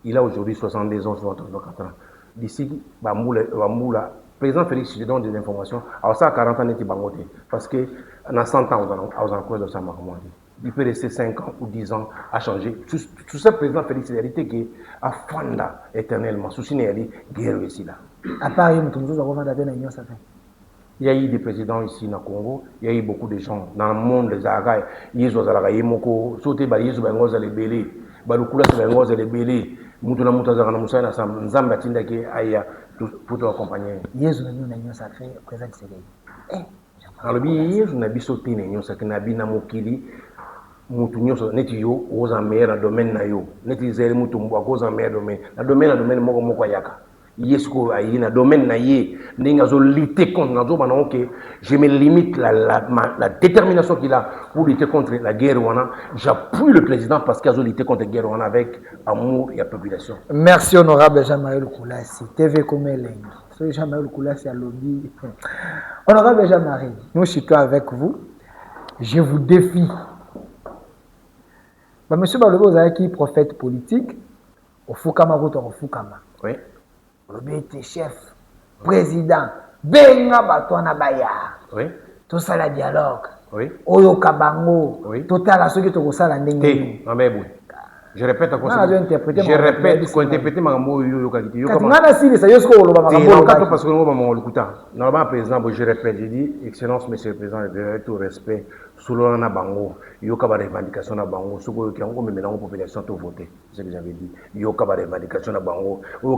il a aujourd'hui 62 ans, 64 ans. D'ici Bamboula, président Félix, je donne des informations. Alors ça, 40 ans, n'était pas monté. Parce que dans 100 ans, on a encore de ça, il peut rester 5 ans ou 10 ans à changer. Tout ça, président Félix, c'est la réalité qui a fanda éternellement. Souci n'est guerre ici là. À Paris, nous avons fait ça fait. Il y a eu des présidents ici au Congo, il y a eu beaucoup de gens dans le monde des Araïs. Ils ont été moko, sauté par Yesu Bengoza les belés, Balukula Bengoza les belés, Mutuna Mutazara Moussa, Nzamba Tindake Aya, pour te accompagner. Yesu n'a ça fait, présent Ségué. Alors, Yesu n'a pas sauté, n'a pas mokili. Mutu nyonso neti yo oza meilleur domaine na yo neti zeli mutu mbo akoza meilleur domaine moko yaka yesko ayi na domaine na ye ndinga zo lutter contre nazo bana OK je me limite la détermination qu'il a pour lutter contre la guerre wana j'appuie le président parce qu'il a lutter contre la guerre wana avec amour et la population. Merci honorable Jean-Marie Lukulasi TV Komeleng so Jean-Marie Lukulasi a lobby honorable Jean-Marie nous sommes avec vous je vous défie. Monsieur Balobo, vous avez qui prophète politique au Fukama, au Fukama. Oui. Vous êtes chef, président, Benga Batouana Baya. Oui. Tout ça, le dialogue. Oui. Oyo Kabango. Oui. Tout à l'heure, tout ça, la ndenge. Je répète encore. Je répète, quand interpréter ma mot, parce que nous avons l'écoutant. Normalement, président, je répète, je dis, Excellence, Monsieur le Président, avec tout respect, sous le Bango, il y a des revendications à Bango, ce qui est maintenant la population tout voter. C'est ce que j'avais dit. Il y a des revendications à Bango, il y a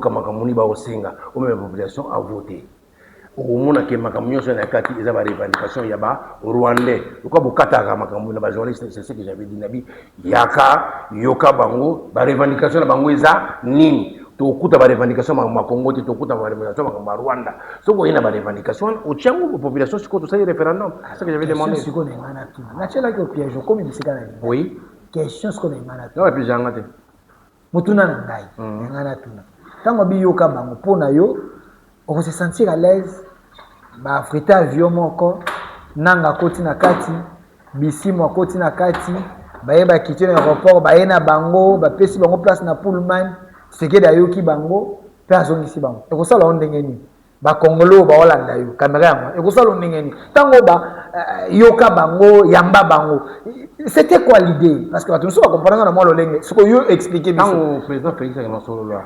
des population à voter. Au monde qui makamyo sur la carte ils avaient revendication yaba rwandais pourquoi bukata makamyo na journaliste c'est ce que j'avais dit nabi yaka yoka bango ba revendication na bango eza nini to kuta ba revendication ma Congo to kuta ba revendication ma Rwanda so ko ina ba revendication au tiango population siko to ça référendum c'est ce que j'avais demandé siko na ngana tu na chela ko piège comme bisika na oui question siko na ngana tu non et puis jangate mutuna na ngai ngana tu tango bi yoka bango pona yo on se sentir à l'aise ba frita avion moko nanga koti na kati bisimo koti na kati ba kitchen aéroport ba na bango ba pesi bango place na Pullman seke da yoki bango pe azongisi bango e ko sala ndenge ni ba Congolo ba Holanda yo caméra yango e ko sala ndenge ni tango ba yoka bango yamba bango c'était quoi l'idée parce que tout ça va comprendre na moi lolenge ce que yo expliquer biso président Félix na solo là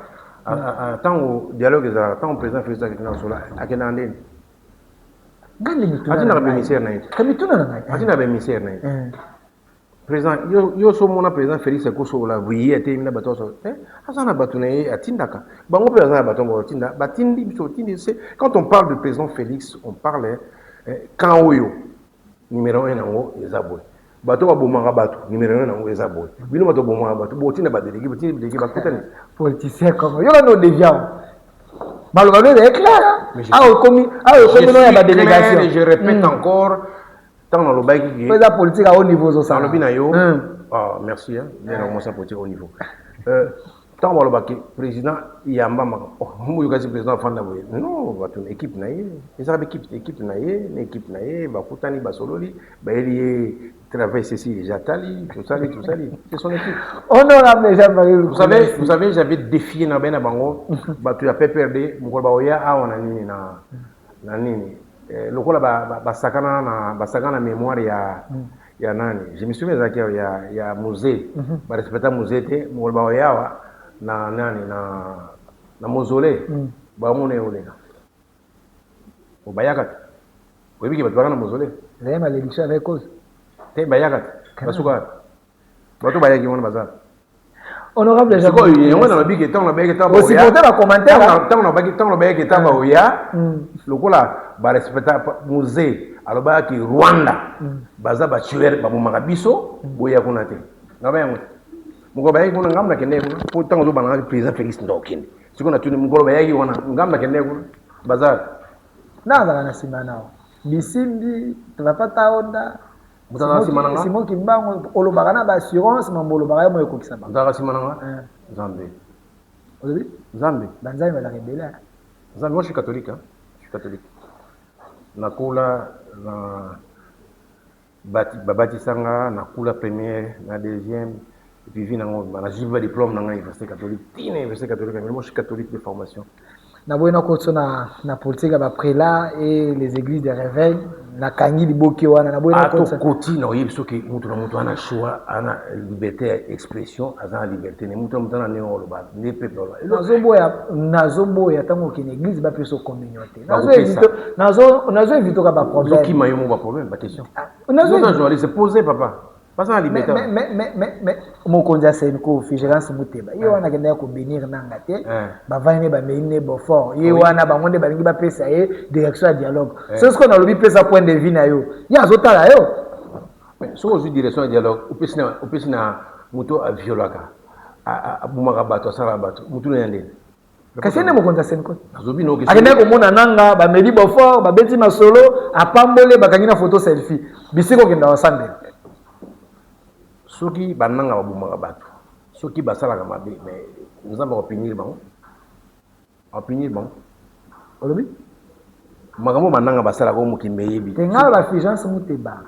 Tant au dialogue, tant au président Félix à Kenandé. Atina la bénéficiaire naïe. Atina la bénéficiaire naïe. Président, yo so mona président Félix Koso la oui était na bato so. Azana batune atindaka. Bango président bato ngo tinda. Batindi biso tindi c'est quand on parle de président Félix, on parle quand oyo numéro 1 nango ezabwe. Bato ba bomanga bato numéro 1 nango ezabwe. Bino bato bomanga bato bo tinda ba délégué ba kutani. Politicien comme yo no déviant. Malgré est clair. La délégation. Je répète encore, tant dans le bail qui est. La politique à haut niveau, ça. Dans le binayo. Ah, merci, hein. Bien, on commence à politique au niveau. Tant dans le bac, président, il y a un maman. Oh, moi, je suis président de Fandaboué. Non, votre équipe naïe. Les arabes équipe naïe, l'équipe naïe, Bakutani, Basololi, Baélié, travaille ceci, Jatali, tout ça. C'est son équipe. Honorable Jean-Marie. Vous savez, j'avais défié Nabena Bango, tu as PPRD, Moukolbaoya, on a nini na nini. Le coup là, basakana mémoire, il y a nani. Je me souviens qu'il y a musée, respecter musée, Moukolbaoya, na nani, na mausolée, Bamone Olega. Au Bayakat. Vous voyez qu'il va te voir dans le mausolée. Vous avez ma l'élection avec cause. T'es Bayakat. Basuka. Bato Bayaki, on a bazar. Honorable Jacob, il y a un big étant la bague. Aussi, pour un commentaire. Tant la bague est à Baoya, le coup là, respecter musée, alors bah qui Rwanda, baza batuer, babumarabiso, Boya Konate. Non, ben, mon gars, on a gamba qui n'est pas pour tant de banane, président Félix Ndokin. Ce qu'on a tenu, mon gars, on a gamba qui n'est pas bazar. Non, dans la Simana. Bisimbi, tu vas pas taonda. Simon Kimbango, Olobagana, assurance, mais Olobagana, moi, je sais pas. Dans Simananga, Zambé. Zambé. Banzai va la révéler. Zambé, moi, je suis catholique. Je suis catholique. Nakula, Babatisanga, Nakula première, la deuxième, et puis Vinango, j'ai eu un diplôme dans l'université catholique. L'université catholique, mais moi, je suis catholique de formation. Naboina koto na politique ba prélat et les églises de réveil na kangi di boki wana naboina koto koti na yebso ke mutu na mutu ana choix ana liberté d'expression ana liberté ne mutu na neo lo ba ne peuple nazoboya tango ke église ba peso communauté nazo éviter ka ba problème qui mayo mo ba problème ba question nazo journaliste poser papa pas en liberté mais mon konja c'est une vigilance muteba yo wana kenda ko bénir nanga te ba vane ba meine bo fort yo wana ba ngonde ba lingi ba pesa ye direction à dialogue c'est ce qu'on a lobi pesa point de vue na yo ya zotala yo so aux direction à dialogue au pesina muto a violaka a bumaka bato sala bato muto na yande kasi ne mo konja c'est ko azobi no akenda ko mona nanga ba medi bo fort ba beti masolo a pambole ba kangina photo selfie bisiko kenda wasande soki bananga babumaka bato soki basalaka mabe mais nzambe opinir bango olobi makambo bananga basalaka mokimbe yebi tenga la vigilance muteba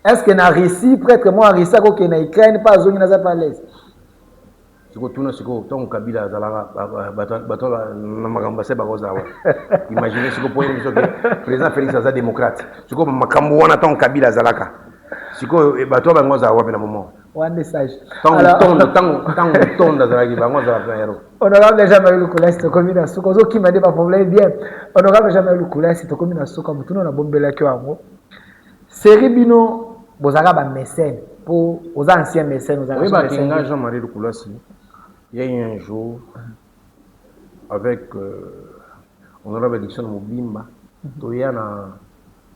est-ce que na Russie prêtre moi Russie ko ke na Ukraine pas zongi na za palace siko tuna siko ton kabila zalaka bato na makambo se bakoza wa imaginez siko point biso que président Félix aza démocrate siko makambo wana ton kabila zalaka siko bato bango za wa pena moment one message tant tonda zalaki bango za wa yero honorable Jean-Marie Lukola c'est comme na soko zo qui m'a dit pas problème bien honorable Jean-Marie Lukola c'est comme na soko mutuno na bombela ki wango série bino bozaka ba mécène pour aux anciens mécènes aux anciens mécènes Jean-Marie Lukola il y a eu un jour avec honorable Dixon Mobimba toya na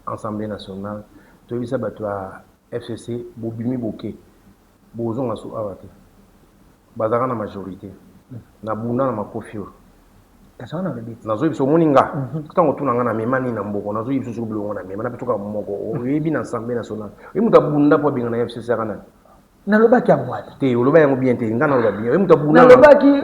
Assemblée nationale toya sa batwa FCC bobimi boké bozonga so awate bazaka na majorité na bunda na makofio kasana le bit nazo biso moninga tango tunanga na memani na mboko nazo biso so bilongo na memana petoka moko oyebi na Assemblée nationale muta bunda po binga na FCC kana na lobaki amwata te oloba yango bien te ngana loba bien muta bunda na lobaki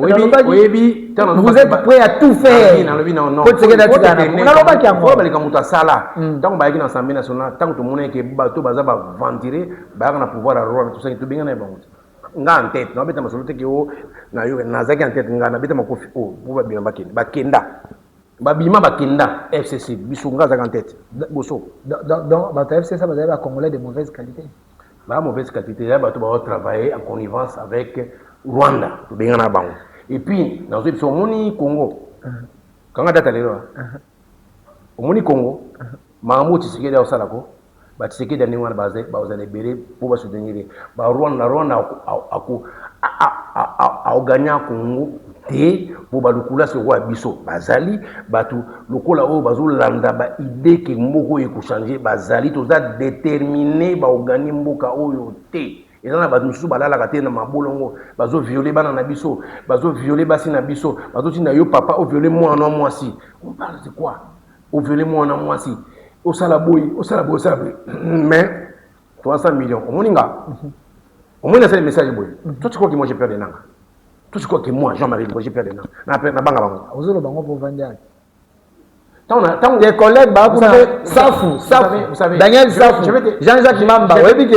oyebi tano vous êtes prêt à tout faire na lobi non ko tseke na lobaki amwata balika muta sala tango bayaki na Assemblée nationale tango to moneke bato baza ba ventiler bayaka na pouvoir à roi tout ça to binga na bango nga en tête na beta masolo te ke o na yo na zaki en tête nga na beta makofi o bo ba bakenda babima bakenda FCC bisunga zaki en tête boso donc ba FCC ça va congolais de mauvaise qualité. La mauvaise qualité, il y a travailler en connivence avec Rwanda. Et puis, dans le Moni Congo, quand on a daté là, au Moni Congo, Mahamou Tshisekedi au Salako, Tshisekedi dernier mois basé, vous allez bérer pour soutenir. Rwanda a gagné Congo. Pour balukula se roi biso bazali batu lokola o bazolanda ba idée que mboko changer bazali toza déterminé ba organiser mboka oyo te ezana batu mususu balala ka te na mabolongo bazo violer bana na biso bazo violer basi na biso bazo tina yo papa o violer moi non moi si on parle de quoi o violer moi non moi si o sala boy mais 300 millions au moninga au moins c'est le message boy toi tu crois que moi j'ai perdu nanga. Tout ce que moi, Jean-Marie, j'ai perdu. Vous avez pour vendre. Des collègues, vous savez, Daniel Safou, Jean-Jacques Mamba, je vais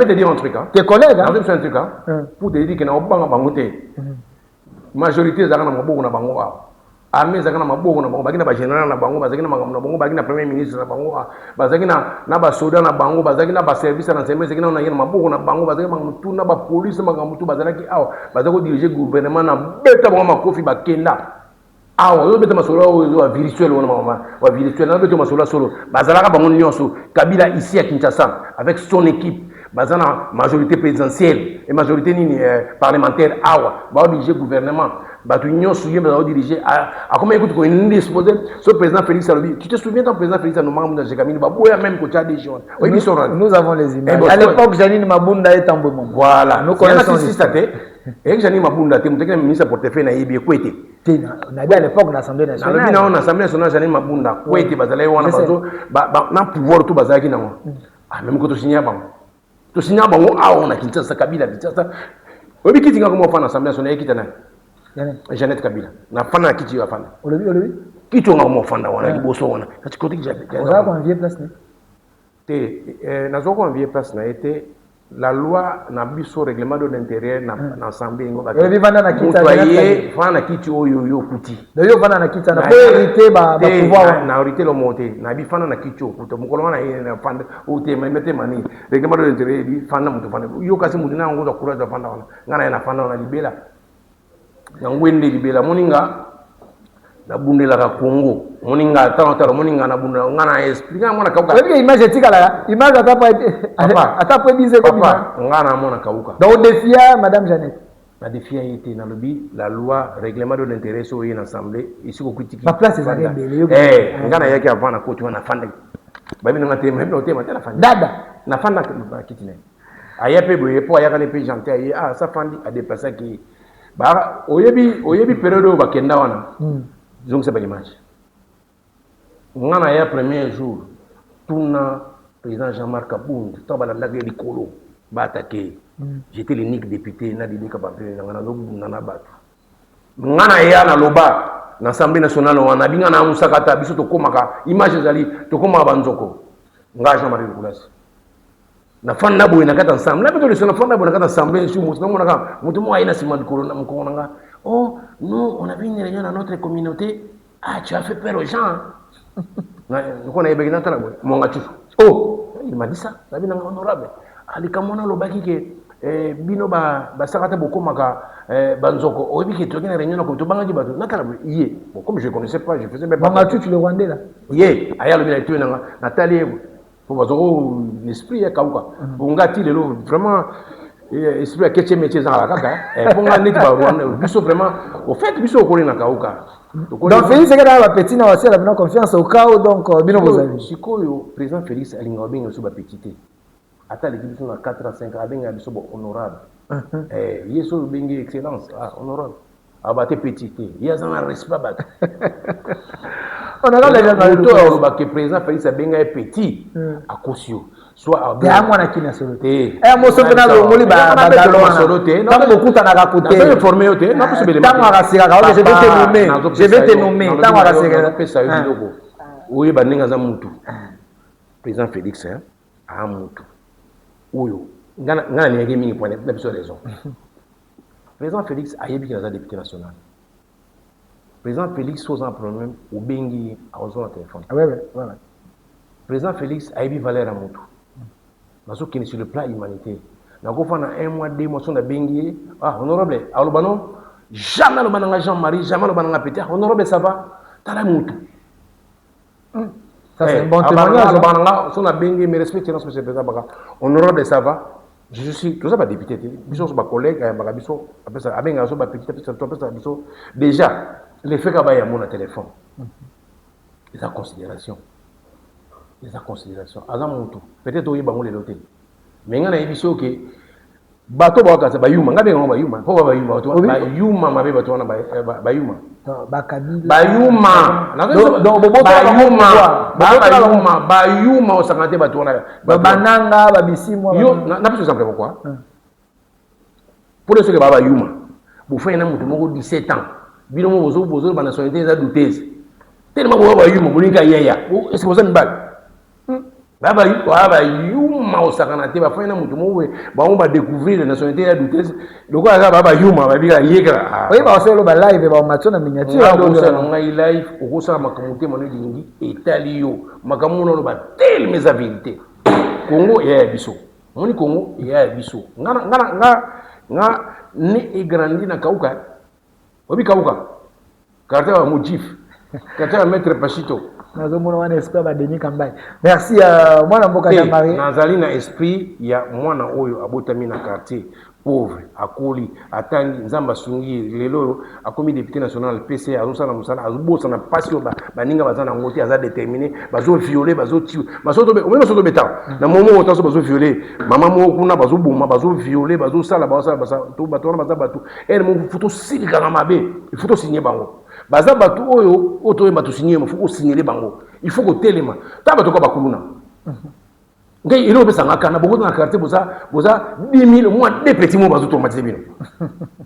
te dire un truc. Tes collègues, pour te dire que la majorité des armée zakana maboko na bango bakina ba général na bango bazakina makambo na bango bakina premier ministre na bango bazakina na ba soda na bango bazakina ba service na sembe zakina na yena maboko na bango bazakina mamutu na ba police makambo tu bazalaki awa bazako diriger gouvernement na beta bango makofi bakenda awa yo beta masolo wa virtuel wana mama wa virtuel na beta masolo solo bazalaka bango nyonso Kabila ici à Kinshasa avec son équipe bazana majorité présidentielle et majorité parlementaire awa ba diriger gouvernement batu nyonso yé ba diriger a comment écoute ko une disposé ce président Félix Alobi tu te souviens quand président Félix Alobi Jekamini ba boya même ko tcha des gens nous avons les images à l'époque Janine Mabunda est en bon voilà nous connaissons système et Janine Mabunda te muteke ministre portefeuille na yebi kwete on a dit à l'époque l'Assemblée nationale na l'Assemblée nationale Janine Mabunda kwete bazalai wana bazo na pouvoir tout bazaki na même ko to signer bango to signer bango on a Kinshasa Kabila Kinshasa obi kitinga ko mo fa na Assemblée nationale kitana Jeannette Kabila na fana kiti ya fana olebi kiti nga mo fana wana liboso wana kati côté que j'avais on a envié place na zoko envié place na été la loi na biso règlement de l'intérieur na assemblée ngo ba olebi vanda na kiti fana kiti oyo kuti d'ailleurs vanda na kiti na po hérité ba pouvoir na hérité le monter na bi fana na kiti okuta mukolo na ina fanda o te mete mani règlement de l'intérieur bi fana mutu fana yo kasi mutu na ngo za kura za fanda wana ngana na fanda na libela ngwende libela moninga na bundela ka Congo moninga tala moninga na bundela ngana expliquer ngana kauka wewe image etikala image atapa dize comme papa ngana mona kauka donc défier madame Jeannette la défier était dans le bi la loi règlement de l'intérêt sur une assemblée ici ko critique la place est rebelle ngana yake avant na kotu na fanda babi na tema même tema tela fanda dada na fanda kitine ayape boye po ayaka ne pe gentil ayi ça fandi a déplacer qui ba oyebi période ba kenda wana donc c'est pas l'image ngana ya premier jour tuna président Jean-Marc Kabund tabala ndake likolo ba attaquer j'étais l'unique député na dibika pampé ngana lobunda na batu ngana ya na loba na assemblée nationale wana binga na musakata biso to komaka image zali to koma banzoko nga Jean-Marie Lukulasi na fanda boy na kata ensemble la beto le na fanda boy na kata ensemble sur mutu na ka mutu mo aina sima de corona mko nga oh nous on a vu une réunion dans notre communauté ah tu as fait peur aux gens na ko na yebeki na tala boy mo nga tu oh il m'a dit ça ça bien honorable ali kamona lo baki ke bino ba sakata boko maka banzoko oyebi ke tokena réunion na ko to banga bato na tala boy yé bon comme je connaissais pas je faisais même pas banga tu le Rwandais là yé aya lo bila tu na tali pour bazoko l'esprit kauka bongati lelo vraiment esprit keche métier za la kaka bonga neti ba Rwanda biso vraiment au fait biso ko na kauka donc Félix c'est que la petite na wasi la bino confiance au cas donc bino bozali sikoyo président Félix alinga benga so ba petite ata l'équipe biso na 4 à 5 abenga biso bo honorable yeso bengi excellence honorable abate petite yaza na respect ba on a les gens dans le président Félix Abenga est petit à Kosio soit à mwana kina soloté mo so pena lo ngoli ba soloté tant beaucoup ta na côté ça formé oté na possible tant ara sika je vais te nommer tant ara sika pesa yo biloko oye baninga za mutu président Félix a mutu oyo ngana ni yake mingi point na biso raison président Félix a yebi na député national. Président Félix pose un problème au bengi à ozon téléphone. Ah ouais. Président Félix a eu valeur à Moutou. Parce qu'il est sur le plan humanitaire. nakofana 1 mois 2 mois son bengi ah honorable alobano jamais le bananga Jean-Marie jamais le bananga Peter honorable ça va tala mutu ça c'est un bon témoignage bananga son bengi me respecte non c'est peut-être baka honorable ça va je suis tout ça ba député biso ba collègue ba biso après ça abenga so ba petit après ça biso déjà les faits ka ba ya mon téléphone les considération azamutu peut-être oyi bango le loté mais ngana ebiso ke bato ba kasa ba yuma ngabe ngoma ba yuma po ba yuma bato ba yuma mabe bato na ba yuma ba kabila ba yuma donc bobo ba yuma osangate bato na ba bananga ba bisimwa yo na biso simple pourquoi pour ceux que ba yuma bu fa na mutu moko 17 ans bino mo bozo ba nationalité za douteuse tellement ba yuma bolinga yaya est-ce que vous avez baba yuma osakanate ba fana mutu mowe ba on ba découvrir la nationalité ya douteuse loko aza baba yuma ba bika yeka oui ba solo ba live ba matcho na miniature ndo ngai live okosa makamute mono lingi etalio makamuno no ba tel mes vérité Congo ya biso moni Congo ya biso nga ne e grandi na kauka obi kauka quartier wa Mojif quartier wa maître Pachito. Merci mwana mboka Jean-Marie. Nazali na esprit ya mwana oyo abotami na quartier pauvre akoli atangi nzamba sungi lelo akomi député national PC azosala musala azobosa na passion baninga bazana ngoti aza déterminé bazo violer bazo tuer bazo to beta na momo otaso bazo violer mama mo kuna bazo boma bazo violer bazo sala to batona baza batu elle mo photo silika na mabe il faut to signer bango baza batu oyo oto yeba to signer mo faut signer bango il faut ko telema ta bato ko bakuluna ngai ilo pesa ngaka na beaucoup na quartier boza 10000 moins des petits mots bazo tomatiser bino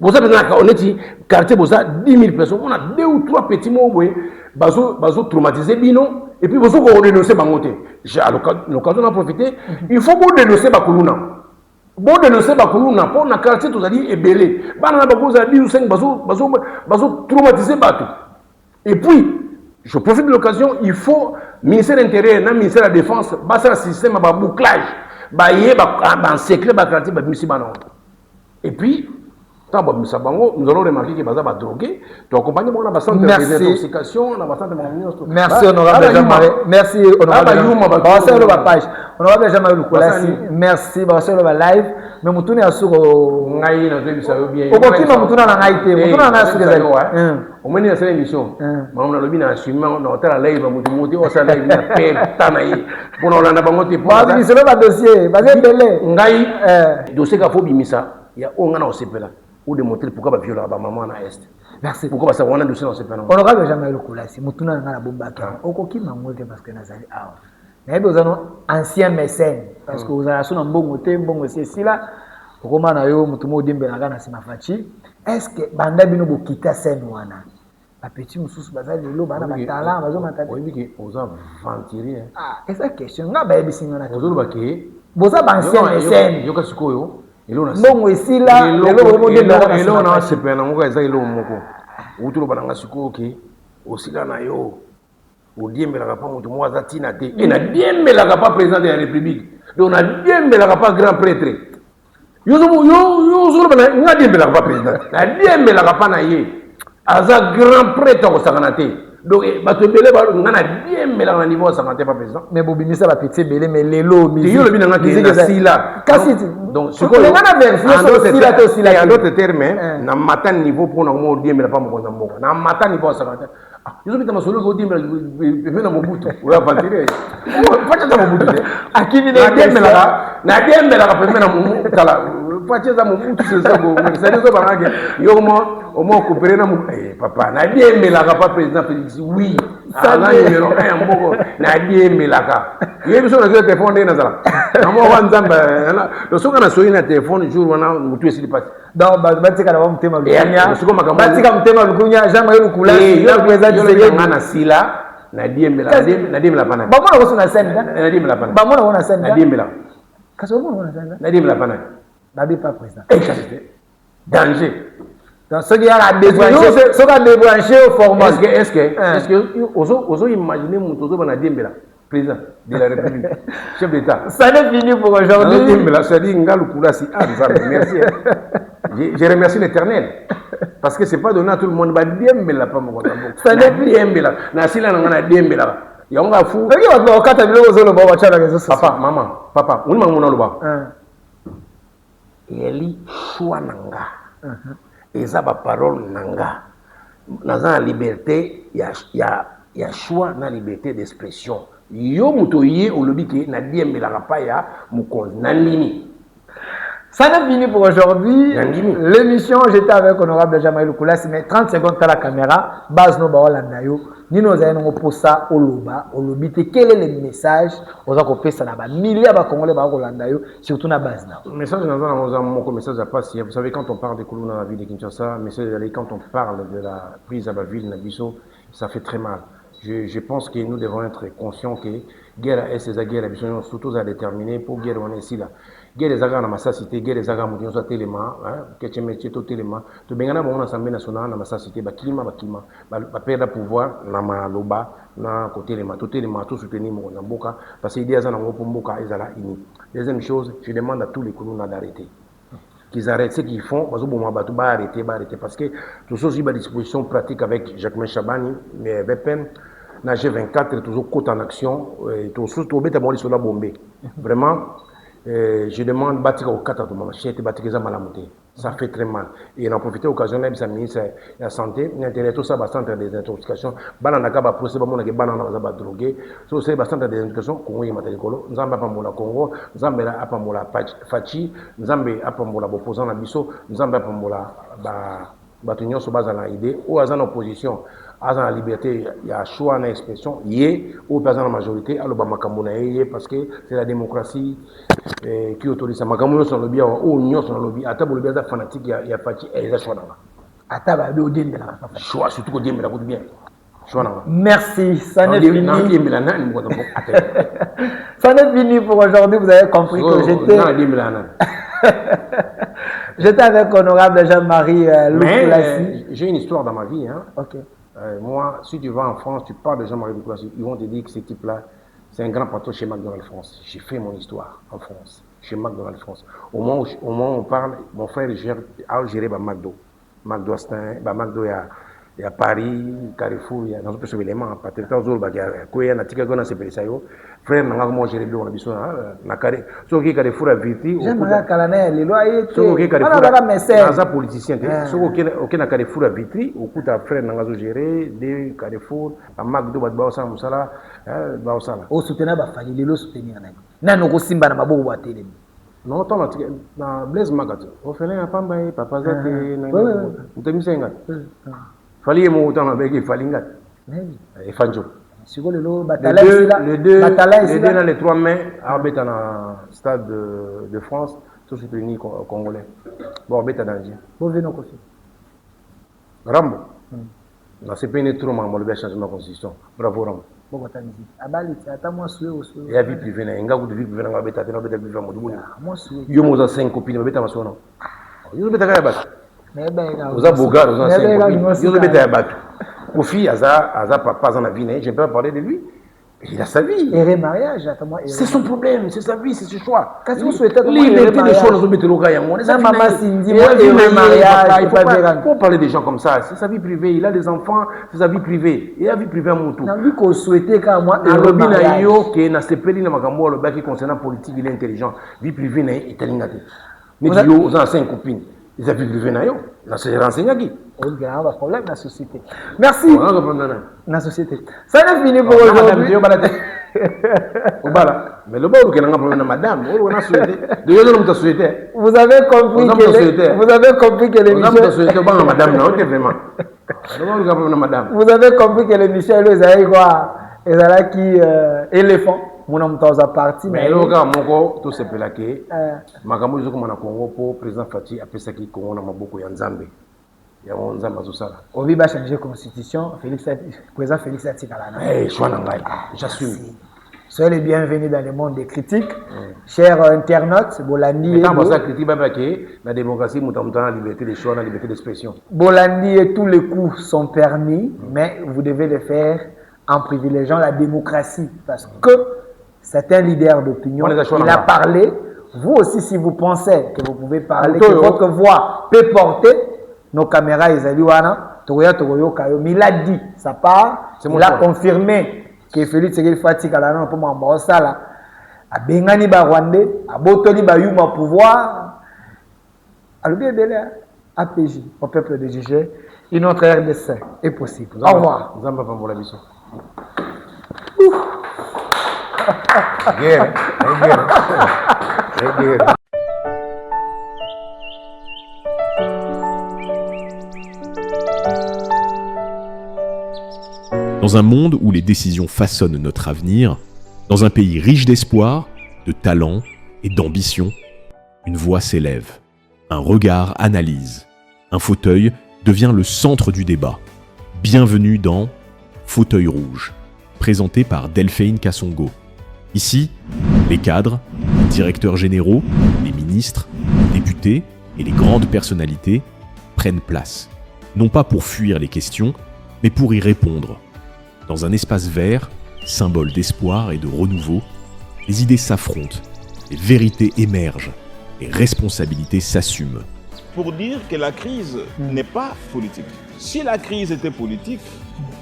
boza pesa ngaka oneti quartier boza 10000 personnes on a 2 ou 3 petits mots boy bazo traumatiser bino et puis bozo ko dénoncer bangote j'ai l'occasion d'en profiter il faut bo dénoncer bakuluna bo dénoncer bakuluna pour na quartier to zali ebelé bana na bakoza 10 ou 5 bazo traumatiser bato et puis je profite de l'occasion, il faut, ministère de l'Intérieur, le ministère de la Défense, un système de bouclage, un secret, et puis, nous allons remarquer que les gens sont drogués, tu accompagnes le centre de désintoxication, merci honorable Jean-Marie, merci honorable Jean-Marie, honorable Jean-Marie Lukolasi, merci, live, mais mutuni asuro ngai na zebi sayo bien okokima mutuna na ngai te mutuna na asuro zali omeni na sala émission mamu na lobi na assumé na hôtel live mutu osala live na peta na ye bona olanda bango te ba bi selo ba dossier ba zebele ngai dossier ka fobi misa ya onga na osepela ou de montrer pourquoi ba viola ba maman na est merci pourquoi ba sa wana dossier na osepela honorable Jean-Marie Lukolasi mutuna na bomba ka okokima ngote parce que nazali awa mais vous avez ancien mécène parce que vous avez un bon côté bon c'est là comment na yo mutumo dimbe na kana simafachi est-ce que banda bino bokita scène wana ba petit mususu bazali lelo bana batala bazo matata oui biki oza venturier ah esa question nga ba ebisinga na ozo baki boza ba ancien mécène yo kasikoyo elo na bongo esila lelo mo dimbe na elo na sepena ngo eza elo moko utulo bana ngasiko ke osila na yo odiembelaka pa moto moko aza ntina te e na diembelaka pa président de la république donc na diembelaka pa grand prêtre yo ozoloba nga diembelaka pa président na diembelaka pa na ye aza grand prêtre akosakana te donc bato ebele nga na diembelaka na niveau asakana te pa président mais bobimisa bapeti ebele mais lelo yo lobi nanga ke na sila kasi donc sikoyo en d'autres termes na mata niveau mpona komo odiembela pa mokonzi ya mboka na mata niveau asakana te yo bita masolo ko dimbela pemena mobutu oya vantire facha mobutu te akimi na diembela ka pemena mobutu kala facha za mobutu seza go c'est ça banake yo mo coopérer na mo papa na diembela ka pa président Félix oui ala numéro 1 ya mboko na diembela ka yo biso na téléphone na zala na mo wanzamba lo soka na soyi na téléphone jour wana mutu esili pati donc batika na mutema lukunya batika mutema lukunya Jean-Marie Lukolasi yo présente na sila na diembela pana bamona ko na scène na diembela pana bamona ko na scène na diembela kaso bamona na scène na diembela pana babi pas président danger donc ce qui a débranché au format est-ce que ozo imaginer mutu ozo bana diembela président de la République, chef d'État. Ça n'est fini pour aujourd'hui. Merci. Je remercie l'Éternel. Parce que ce n'est pas donné à tout le monde. Ça n'est plus. Papa, maman, papa, on m'a Eli choix nanga. Eza ba parole nanga. Naza la liberté, ya choix na liberté d'expression. Yo muto ye olobike na diembela pa ya mukon nandini. Ça n'est fini pour aujourd'hui. L'émission, j'étais avec Honorable Jean-Marie Lukulassi, mais 30 secondes à la caméra. Base no baolandayo. Ni nos aïnos pour ça au loba, au lobité. Quel est le message aux accompagnés ça là-bas? Milliers de Congolais baolandayo, surtout na base là. Le message mon message à passer. Vous savez quand on parle des colons dans la ville de Kinshasa, mais quand on parle de la prise à la ville Nabiso, ça fait très mal. Je pense que nous devons être conscients que guerre est ces guerres, surtout à déterminer pour guerre on est ici là. Guerre des agas dans ma cité, guerre des agas moudien soit téléma, que tu métier tout téléma. Tu bengana bon assemblée nationale dans ma cité, ba perdre pouvoir na ma loba na côté téléma, tout téléma tout soutenir mon mboka parce que idée ça na pour mboka ezala ini. Deuxième chose, je demande à tous les colons d'arrêter. Qu'ils arrêtent ce qu'ils font, parce que bon, arrêter, parce que tout ça, j'ai des dispositions pratiques avec Jacques Chabani, mais VPN, na G24, toujours côte en action, tout ça, tout bête à mon sur la bombée. Vraiment, je demande bâtir au 4 de ma chèque, bâtir ça malamonté. Ça fait très mal. Et on a profité de l'occasion, même sa ministre de la Santé, l'intérêt tout ça, centre des intoxications. Banana ba procès, banana banana drogué. So c'est centre des intoxications. Congo y matériel colo. Nzamba pa mola Congo, Nzamba la apa mola Fachi, Nzamba apa mola opposant na biso, Nzamba pa mola ba tunyo so baza na idée ou azan opposition. Azan la liberté, il y a choix na expression, yé ou pas la majorité, alo ba makambo na yé parce que c'est la démocratie qui autorise ça. Makambo sur le bien ou nyo sur le bien. Ata bo le bien fanatique il y a Fachi et les choix na. Ata ba do dembe la. Choix surtout ko dembe la ko bien. Choix na. Merci, ça n'est fini. Ça n'est fini pour aujourd'hui, vous avez compris que j'étais avec Honorable Jean-Marie Lukulassi. J'ai une histoire dans ma vie. Hein. Ok. Moi, si tu vas en France, tu parles de Jean-Marie Lukulassi, ils vont te dire que ce type-là, c'est un grand patron chez McDonald's France. J'ai fait mon histoire en France, chez McDonald's France. Au moment où on parle, mon frère a géré McDo. McDo Astin, McDo il y a Paris, Carrefour, il y a dans ce élément, peut-être dans il y a un article qu'on a séparé ça. Frère, n'a pas moi géré bien, on a besoin na Carrefour. Ce qui Carrefour a vécu. J'aimerais Calaner, les loyers. Ce qui Carrefour a politicien. Ce qui na Carrefour a vécu, au coup ta frère n'a pas géré des Carrefour, à McDo, Badbaosa, Moussala, Baosala. Au soutenir ba famille, le soutenir na no simba na mabo wa télé. Non, tant na Blaise Magato. On fait un pamba, papa zate, na. On te mise un fallait mon temps avec les falingat. Et Fanjo. Les deux dans les 3 mai, Arbet dans le stade de France, tout ce pays congolais. Bon, Arbet à danger. Vous venez au Kofi. Rambo. Dans ce pays, il trop mal, on a changé ma constitution. Bravo, Rambo. Bon, Abali, attends, moi, souhait. Il y a vie privée, il y a vie privée, il y a vie privée, il y a vie privée. Moi, souhait. Il y a 5 copines, il y a vie privée. Il y a vie privée. Vous avez beau gars, vous avez Kofi, Aza papa dans la vie, je ne peux pas parler de lui. Il a sa vie. Et mariage, c'est son problème, c'est sa vie, c'est ses choix. Quand vous souhaitez liberté de choix, nous mettons le gars. Maman Cindy, mariage, il faut parler des gens comme ça. C'est sa vie privée. Il a des enfants, c'est sa vie privée. Il a vie privée à mon tour. Lui qu'on souhaitait quand moi. Le lobby na yo qui na sepeli na makambo le qui concernant politique, il est intelligent. Vie privée na italinate. Mais tu yo aux 5 copines. Ils ont vu le vénayo, là c'est renseigné qui. Il y a un problème dans la société. Merci. Dans la société. Ça n'est fini pour aujourd'hui. Mais le bas où il y a un problème madame, on a souhaité. De yon on souhaité. Vous avez compris que l'émission. On a souhaité bon madame non, vraiment. Vous avez compris que l'émission les a quoi? Les a qui éléphant. Mon homme a parti. Mais le gars, mon tout c'est pelaké. Makambo je comme na Congo pour président Fati après ça qui Congo na maboko ya Nzambe. Ya Nzambe azosala. On va changer constitution. Président Félix Atikalana. Eh, choix na ngai. J'assume. Soyez les bienvenus dans le monde des critiques. Chers internautes, Bolandi. Tant ça critique baba que la démocratie mutamta la liberté de choix, la liberté d'expression. Bolandi et tous les coups sont permis, mais vous devez les faire en privilégiant la démocratie. Parce que c'est un leader d'opinion. Il a parlé. Vous aussi, si vous pensez que vous pouvez parler, que votre voix peut porter, nos caméras, ils ont dit, mais il a dit, ça part, il a confirmé que Félix Tshisekedi Fati Kalana pour m'embaucher a Bengani ba Rwandais, a Botoni ba Yuma pouvoir, à l'obéi APJ, au peuple de juger, une autre RDC est possible. Au revoir. Dans un monde où les décisions façonnent notre avenir, dans un pays riche d'espoir, de talent et d'ambition, une voix s'élève, un regard analyse, un fauteuil devient le centre du débat. Bienvenue dans Fauteuil rouge, présenté par Delphine Kassongo. Ici, les cadres, les directeurs généraux, les ministres, les députés et les grandes personnalités prennent place, non pas pour fuir les questions, mais pour y répondre. Dans un espace vert, symbole d'espoir et de renouveau, les idées s'affrontent, les vérités émergent, les responsabilités s'assument. Pour dire que la crise n'est pas politique. Si la crise était politique,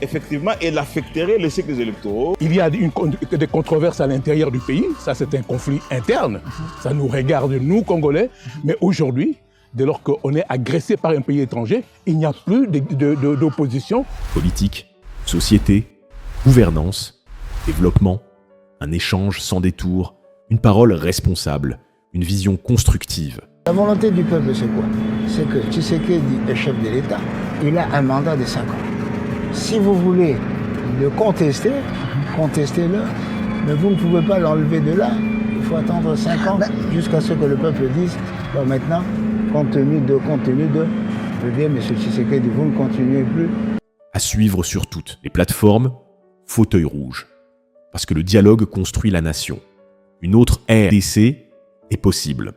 effectivement, elle affecterait les cycles électoraux. Il y a des controverses à l'intérieur du pays, ça c'est un conflit interne, ça nous regarde nous, Congolais, mais aujourd'hui, dès lors qu'on est agressé par un pays étranger, il n'y a plus d'opposition. Politique, société, gouvernance, développement, un échange sans détour, une parole responsable, une vision constructive. La volonté du peuple, c'est quoi? C'est que Tshisekedi est chef de l'État. Il a un mandat de 5 ans. Si vous voulez le contester, contestez-le, mais vous ne pouvez pas l'enlever de là. Il faut attendre 5 ans jusqu'à ce que le peuple dise bon, maintenant, compte tenu de, je veux dire, M. Tshisekedi, vous ne continuez plus. À suivre sur toutes les plateformes, Fauteuil rouge. Parce que le dialogue construit la nation. Une autre RDC est possible.